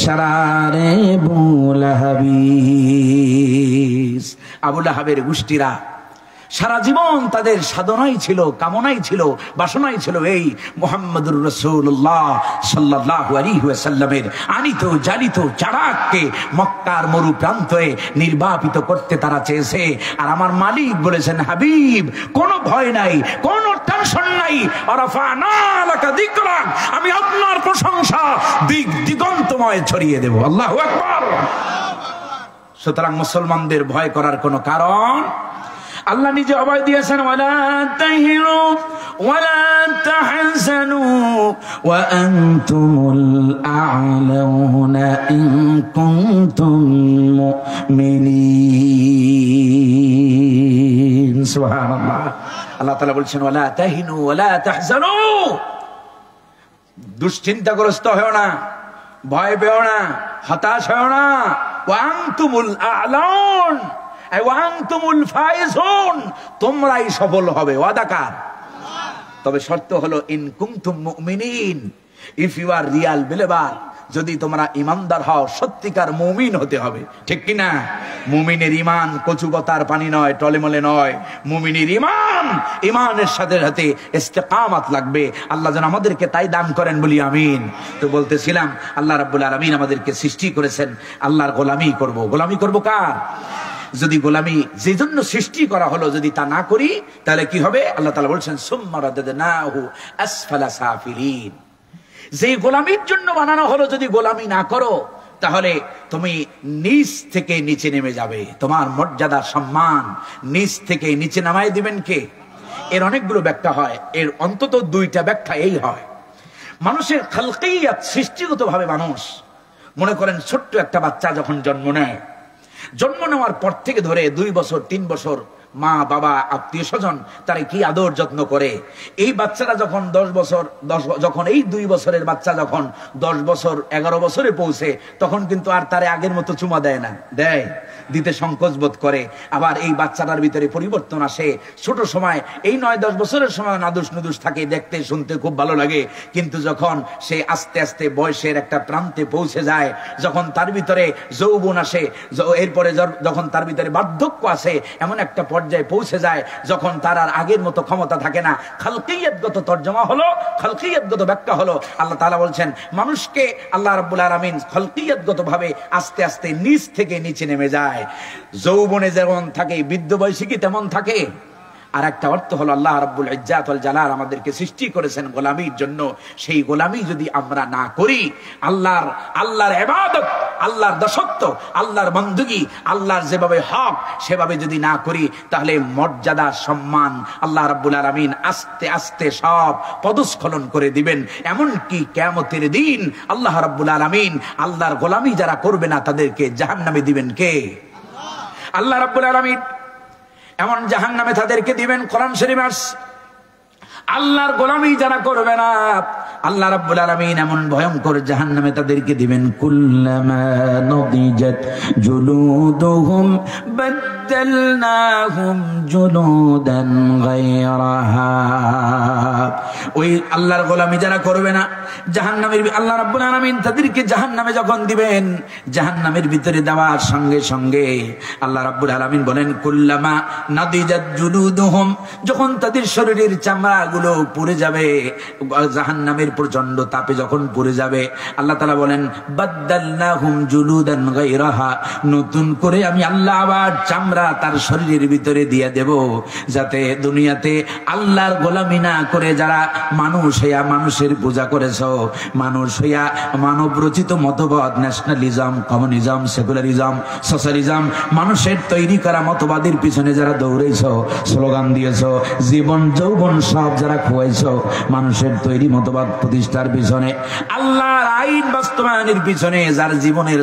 शरारे बुलहबीस। আবু লাহাবের গোষ্ঠীরা সারা জীবন তাদের সাধনাই ছিল, কামনাই ছিল, বাসনাই ছিল এই মুহাম্মদুর রাসূলুল্লাহ সাল্লাল্লাহু আলাইহি ওয়াসাল্লামের আনিত জানিত চারাককে মক্কার মরু প্রান্তে নির্বাপিত করতে তারা চেয়েছে। আর আমার মালিক বলেছেন, হাবিব কোনো ভয় নাই, কোনো টেনশন নাই, আরাফানা লাকা যিকরাক, আমি আপনার প্রশংসা দিক দিগন্তময় ছড়িয়ে দেব। আল্লাহু আকবার। সুতরাং মুসলমানদের ভয় করার কোনো কারণ, আল্লাহ নিজে অভয় দিয়েছেন, ওয়ালা তাহিনু ولا تحزنوا وأنتم الأعلون إن كنتم مؤمنين سبحان الله আল্লাহ তাআলা বলছেন ওয়ালা তাহিনু ওয়ালা তাহজানু দুশ্চিন্তাগ্রস্ত হও না ভয় পেও না হতাশ হও না ওয়া আনতুমুল আ'লাউন আই ওয়া আনতুমুল ফাইজুন তোমরাই সফল হবে ওয়াদাকার তবে শর্ত হলো ইন কুনতুম মুমিনিন if you are real believer যদি তোমরা ঈমানদার হও সত্যিকার মুমিন হতে হবে ঠিক কি না মুমিনের ঈমান কচুবতার পানি নয় টলেমলে নয় মুমিনের ঈমানের সাথে সাথে ইস্তেকামাত লাগবে আল্লাহ যেন আমাদেরকে তাই দান করেন বলি আমিন তো বলতেছিলাম আল্লাহ রাব্বুল আলামিন আমাদেরকে সৃষ্টি করেছেন আল্লাহর গোলামি করব কার যদি গোলামি যে জন্য সৃষ্টি করা হলো যদি তা না করি তাহলে কি হবে আল্লাহ তাআলা বলছেন সুম্মা রাদাদনাহু আসফালা সাফিলিন যে গোলামির জন্য বানানো হলো যদি গোলামি না করো তাহলে তুমি নিচ থেকে নিচে নেমে যাবে তোমার মর্যাদা সম্মান নিচ থেকে নিচে নামায় দিবেন কে এর অনেকগুলো ব্যাখ্যা হয় এর অন্তত দুইটা ব্যাখ্যা এই হয় মানুষের খালকিয়াত সৃষ্টিগতভাবে মানুষ মনে করেন ছোট্ট একটা বাচ্চা যখন জন্ম নেয় জন্ম নেওয়ার পর থেকে ধরে 2 বছর 3 বছর মা বাবা আত্মীয় স্বজন তারা কি আদর যত্ন করে এই বাচ্চারা যখন 10 বছর যখন এই 2 বছরের বাচ্চা যখন 10 বছর 11 বছরে পৌঁছে তখন কিন্তু আর তারে আগের মতো চুমা দেয় না দেয় দিতে সংকোচ বোধ করে আবার এই বাচ্চাটার ভিতরে পরিবর্তন আসে ছোট সময় এই 9-10 বছরের সময় নাদুস নুদুস থাকে দেখতে শুনতে খুব ভালো লাগে কিন্তু যখন সে আস্তে আস্তে বয়সের একটা প্রান্তে পৌঁছে যায় যখন তার ভিতরে যৌবন আসে এরপরে যখন তার ভিতরে বার্ধক্য আসে এমন একটা পর্যায়ে পৌঁছে যায় যখন তার আর আগের মতো ক্ষমতা থাকে না খালকিয়াতগত তরজমা হলো খালকিয়াতগত ব্যাখ্যা হলো আল্লাহ তাআলা বলছেন মানুষকে আল্লাহ রাব্বুল আলামিন খালকিয়াতগত ভাবে আস্তে আস্তে নিচ থেকে নিচে নেমে যায় যৌবনে যেমন থাকে বৃদ্ধ বয়সে কি তেমন থাকে আর একটা অর্থ হলো আল্লাহ রাব্বুল ইজ্জাত ওয়াল জালাল আমাদেরকে সৃষ্টি করেছেন গোলামির জন্য সেই গোলামি যদি আমরা না করি আল্লাহর ইবাদত আল্লাহর দাসত্ব আল্লাহর বندگی আল্লাহর যেভাবে হক সেভাবে যদি না করি তাহলে মর্যাদা সম্মান আল্লাহ রাব্বুল আলামিন আস্তে আস্তে সব পদস্খলন করে দিবেন এমন কি কিয়ামতের দিন আল্লাহ রাব্বুল আলামিন আল্লাহর গোলামি যারা করবে না তাদেরকে জাহান্নামে দিবেন কে আল্লাহ রাব্বুল আলামিন এমন জাহান্নামে তাদেরকে দিবেন কোরআন শরীফে আছে আল্লাহর গোলামি যারা করবে না আল্লাহ রাব্বুল আলামিন এমন ভয়ঙ্কর জাহান্নামে তাদেরকে দিবেন কুল্লামা নদিজাত জুলুদুহুম বাদদালনাহুম জুলুদান গায়রাহা ওই আল্লাহর গোলামি যারা করবে না জাহান্নামের আল্লাহ রাব্বুল আলামিন তাদেরকে জাহান্নামে যখন দিবেন জাহান্নামের ভিতরে দেওয়ার সঙ্গে সঙ্গে আল্লাহ রাব্বুল আলামিন বলেন কুল্লামা নদিজাত জুলুদুহুম যখন তাদের শরীরের চামড়া গুলো পুড়ে যাবে জাহান্নামের প্রচন্ড তাপে যখন পুড়ে যাবে আল্লাহ তাআলা বলেন বাদদালনাহুম জুলুদান গায়রাহা নতুন করে আমি আল্লাহ আবার চামড়া তার শরীরের ভিতরে দিয়ে দেব যাতে দুনিয়াতে আল্লাহর গোলামি না করে যারা মানুষ হইয়া মানুষের পূজা করেছো মানুষ হইয়া মানব রচিত মতবাদ ন্যাশনালিজম কমিউনিজম সেকুলারিজম সোশ্যালিজম মানুষের তৈরি করা মতবাদের পিছনে যারা দৌড়েছো স্লোগান দিয়েছো জীবন যৌবন সব যারা খোয়াইছো মানুষের তৈরি মতবাদ প্রতিষ্ঠার পিছনে আল্লাহর আইন বাস্তবায়নের পিছনে যার জীবনের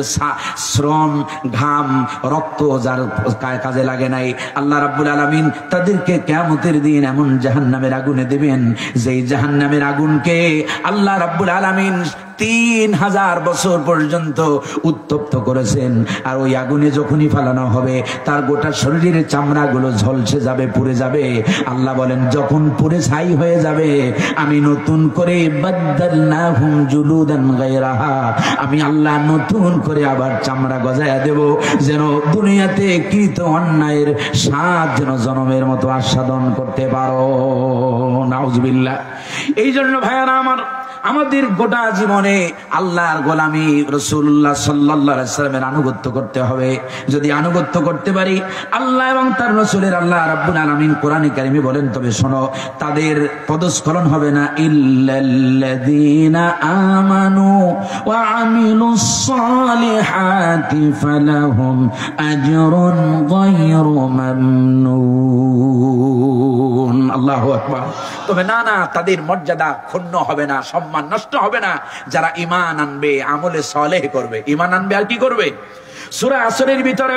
শ্রম ঘাম রক্ত যার কাজে লাগে নাই আল্লাহ রাব্বুল আলামিন তাদেরকে কিয়ামতের দিন এমন জাহান্নামের আগুনে দিবেন যেই জাহান্নামের আগুনকে আল্লাহ রাব্বুল আলামিন 3000 বছর পর্যন্ত উত্তপ্ত করেছেন আর ওই আগুনে যখনই ফালানো হবে তার গোটা শরীরের চামড়াগুলো ঝলসে যাবে পুড়ে যাবে আল্লাহ বলেন যখন পুড়ে ছাই হয়ে যাবে আমি নতুন করে বাদদালনাহুম জুলুদান গায়রাহা আমি আল্লাহ নতুন করে আবার চামড়া গজায়া দেব যেন দুনিয়াতে কৃত অন্যায়ের স্বাদ যেন জনমের মতো আস্বাদন করতে পারো নাউজুবিল্লাহ এই জন্য ভাইয়ারা আমাদের গোটা জীবনে আল্লাহর গোলামি রাসূলুল্লাহ সাল্লাল্লাহু আলাইহি ওয়াসাল্লামের আনুগত্য করতে হবে যদি আনুগত্য করতে পারি আল্লাহ এবং তার রাসূলের আল্লাহ রাব্বুল আলামিন কোরআনে কারিমে বলেন তবে শোনো তাদের পদস্খলন হবে না ইল্লাল্লাযীনা আমানু ওয়া আমিলুস সালিহাতি ফালাহুম আজরুন গায়রু মামনুন আল্লাহু আকবার। তবে না না, তাদের মর্যাদা ক্ষুণ্ণ হবে না, সম্মান নষ্ট হবে না যারা ঈমান আনবে, আমলে সালেহ করবে। ঈমান আনবে আর কি করবে? সূরা আসরের ভিতরে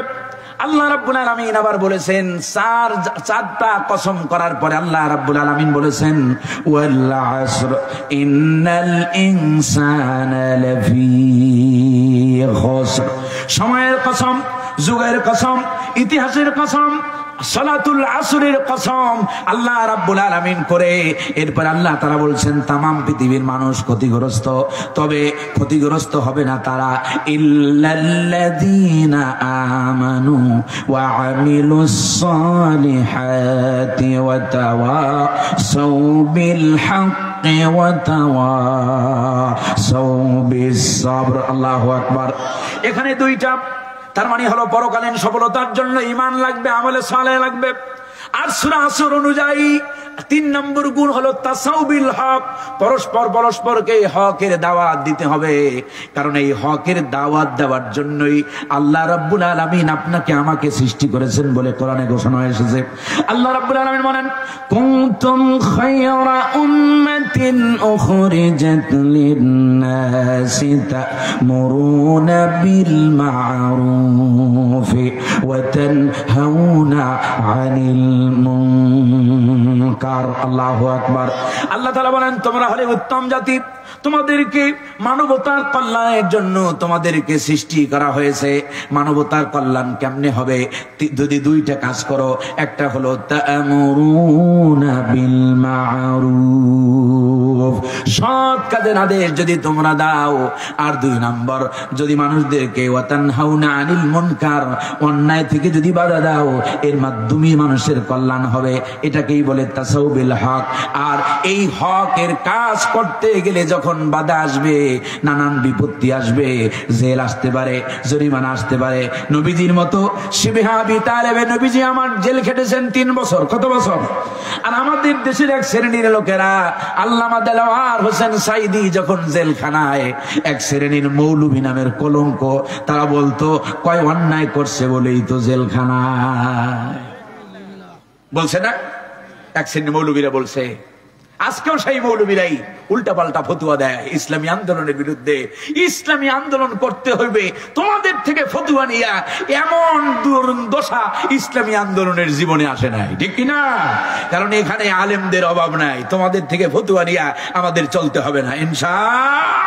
আল্লাহ রাব্বুল আলামিন আবার বলেছেন, চারটা কসম করার পরে আল্লাহ রাব্বুল আলামিন বলেছেন ওয়াল আসর ইন্নাল ইনসানা লাফি খুসর। সময়ের কসম, যুগের কসম, ইতিহাসের কসম, সালাতুল আসরের কসম আল্লাহ রাব্বুল আলামিন করে এরপর আল্লাহ তাআলা বলছেন তামাম পৃথিবীর মানুষ ক্ষতিগ্রস্ত, তবে ক্ষতিগ্রস্ত হবে না তারা ইল্লাল্লাযীনা আমানু ওয়া আমিলুস সালিহাতি ওয়া তাওয়াসাউ বিল হাক্কি ওয়া তাওয়াসাউ বিস সাবর। আল্লাহু আকবার। এখানে দুইটা, তার মানে হলো পরকালীন সফলতার জন্য ঈমান লাগবে, আমলে সালেহ লাগবে। আর সূরা আসর অনুযায়ী 3 নম্বর গুণ হলো তাসাউবিল হক, পরস্পরকে হকের দাওয়াত দিতে হবে। কারণ এই হকের দাওয়াত দেওয়ার জন্যই আল্লাহ রাব্বুল আলামিন আপনাকে আমাকে সৃষ্টি করেছেন বলে কোরআনে ঘোষণা এসেছে। আল্লাহ রাব্বুল আলামিন বলেন কুনতুম খায়রা উম্মাতিন উখরিজাত লিন-নাসি তা'মুরুনা বিল মা'রুফ ওয়া তানহাউনা আনিল মুনকার। আল্লাহু আকবার। আল্লাহ তাআলা বলেন তোমরা হলে উত্তম জাতি, তোমাদেরকে মানবতার কল্যাণের জন্য তোমাদেরকে সৃষ্টি করা হয়েছে। মানবতার কল্যাণ কেমনে হবে? যদি দুইটা কাজ করো, একটা হলো তা'মুরুনা বিল মা'রুফ, সৎ কাজের আদেশ যদি তোমরা দাও, আর 2 নম্বর যদি মানুষদেরকে ওয়া তানহাউনা আনিল মুনকার, অন্যায় থেকে যদি বাধা দাও, এর মাধ্যমে মানুষের কল্যাণ হবে। এটাকেই বলে তাসাউবিল হক। আর এই হকের কাজ করতে গেলে যখন বাধা আসবে, নানান বিপত্তি আসবে, জেল আসতে পারে, জরিমানা আসতে পারে। নবীজির মতো শিবে আবি তালেব নবীজি আমার জেল খেটেছেন 3 বছর। কত বছর? আর আমাদের দেশের এক শ্রেণীর লোকেরা, আল্লামা দেলাওয়ার হোসেন সাইদি যখন জেলখানায়, এক শ্রেণীর মৌলভী নামের কলঙ্ক, তারা বলতো কয় অন্যায় করছে বলেই তো জেলখানায়। বলছে না? এক শ্রেণীর মৌলভীরা বলছে। আজকেও সেই মৌলভীরাই উল্টাপাল্টা ফতুয়া দেয় ইসলামী আন্দোলনের বিরুদ্ধে। ইসলামী আন্দোলন করতে হইবে, তোমাদের থেকে ফতুয়া নিয়া এমন দুর্দশা ইসলামী আন্দোলনের জীবনে আসে নাই, ঠিক কিনা? কারণ এখানে আলেমদের অভাব নাই, তোমাদের থেকে ফতুয়া নিয়া আমাদের চলতে হবে না ইনশাআল্লাহ।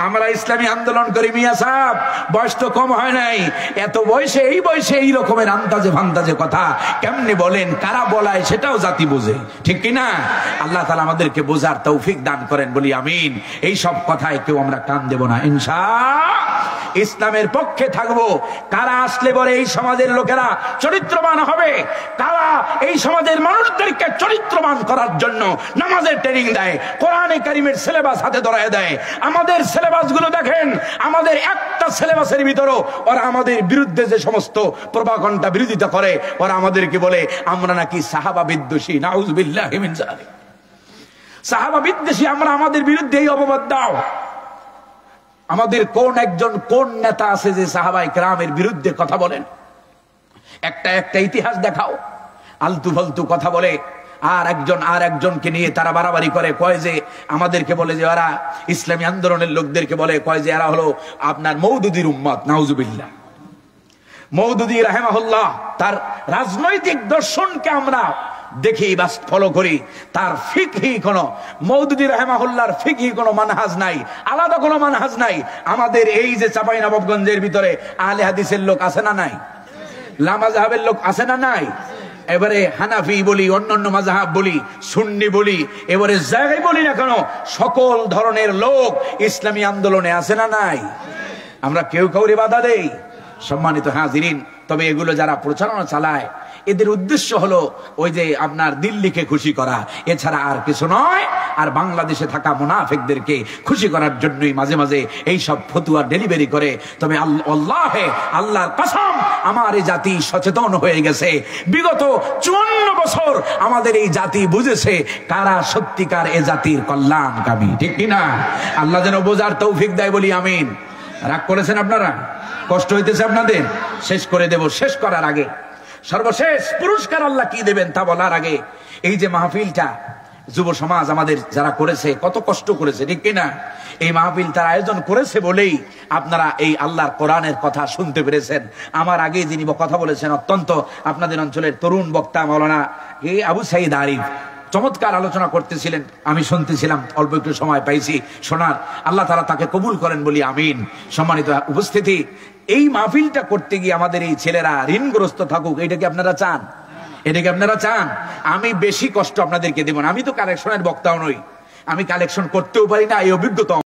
আমরা ইসলামী আন্দোলন করি মিয়া সাহেব, বয়স তো কম হয় নাই। এত বয়সে, এই বয়সে এই রকমের আন্তাজে ফান্তাজে কথা কেমনে বলেন? কারা বলায় সেটাও জাতি বোঝে, ঠিক কিনা? আল্লাহ তাআলা আমাদেরকে বোঝার তৌফিক দান করেন, বলি আমিন। এই সব কথায় কেউ আমরা কান দেব না ইনশাআল্লাহ। ইসলামের পক্ষে থাকবো। কারা আসলে বলে এই সমাজের লোকেরা চরিত্রবান হবে, কারা এই সমাজের মানুষদেরকে চরিত্রবান করার জন্য নামাজের ট্রেনিং দেয়, কোরআনে কারীমের সিলেবাস হাতে ধরায় দেয়। আমাদের সিলেবাসগুলো দেখেন, আমাদের একটা সিলেবাসের ভিতরও ওরা আমাদের বিরুদ্ধে যে সমস্ত প্রভাকাণ্ডা বিরোধিতা করে, ওরা আমাদেরকে বলে আমরা নাকি সাহাবা বিদ্বেষী। নাউযুবিল্লাহি মিন যালিক। সাহাবা বিদ্বেষী আমরা, আমাদের বিরুদ্ধে এই অপবাদ দাও। আমাদের কোন একজন, কোন নেতা আছে যে সাহাবায়ে কেরামের বিরুদ্ধে কথা বলেন? একটা ইতিহাস দেখাও। আলতু ফালতু কথা বলে, আর একজনকে নিয়ে তারা বাড়াবাড়ি করে, কয় যে আমাদেরকে বলে যে ওরা ইসলামী আন্দোলনের লোকদেরকে বলে, কয় যে এরা হলো আপনার মওদুদির উম্মত। নাউযুবিল্লাহ। মওদুদি রাহিমাহুল্লাহ, তার রাজনৈতিক দর্শনকে আমরা দেখি বা ফলো করি, তার ফিকহি কোনো, মওদুদি রাহিমাহুল্লাহর ফিকহি কোনো মানহাজ নাই, আলাদা কোনো মানহাজ নাই। আমাদের এই যে চাঁপাইনবাবগঞ্জের ভিতরে আহলে হাদিসের লোক আছে না নাই? লামাযহাবের লোক আছে না নাই? এবারে হানাফি বলি, অন্যান্য মাযহাব বলি, সুন্নি বলি, এবারে জায়গায় বলি না কেন, সকল ধরনের লোক ইসলামী আন্দোলনে আছে না নাই? আমরা কেউ কাউরে বাধা দেই? সম্মানিত হাজিরিন, তবে এগুলো যারা প্রচারণা চালায়, এদের উদ্দেশ্য হলো ওই যে আপনার দিল্লিকে খুশি করা, এছাড়া আর কিছু নয়। আর বাংলাদেশে থাকা মুনাফিকদেরকে খুশি করার জন্যই মাঝে মাঝে এই সব ফতুয়া ডেলিভারি করে। তবে আল্লাহর কসম, আমার এই জাতি সচেতন হয়ে গেছে। বিগত 54 বছর আমাদের এই জাতি বুঝেছে কারা সত্যিকার এ জাতির কল্যাণকামী, ঠিক কিনা? আল্লাহ যেন বোঝার তৌফিক দেয়, বলি আমিন। রাগ করেছেন আপনারা? কষ্ট হইতেছে আপনাদের? শেষ করে দেব। শেষ করার আগে সর্বশেষ পুরস্কার আল্লাহ কি দেবেন তা বলার আগে এই যে মাহফিলটা যুব সমাজ আমাদের যারা করেছে, কত কষ্ট করেছে, ঠিক কিনা? এই মাহফিল তার আয়োজন করেছে বলেই আপনারা এই আল্লাহর কোরআনের কথা শুনতে পেরেছেন। আমার আগে যিনি কথা বলেছেন অত্যন্ত আপনাদের অঞ্চলের তরুণ বক্তা মাওলানা আবু সাইদ আরিফ চমৎকার আলোচনা করতেছিলেন, আমি শুনতেছিলাম, অল্প একটু সময় পাইছি শোনার। আল্লাহ তাআলা তাকে কবুল করেন বলি আমিন। সম্মানিত উপস্থিতি, এই মাহফিলটা করতে গিয়ে আমাদের এই ছেলেরা ঋণগ্রস্ত থাকুক, এটা কি আপনারা চান? এটা কি আপনারা চান? আমি বেশি কষ্ট আপনাদেরকে দেব না, আমি তো কালেকশনের বক্তাও নই, আমি কালেকশন করতেও পারি না, এই অভিজ্ঞতা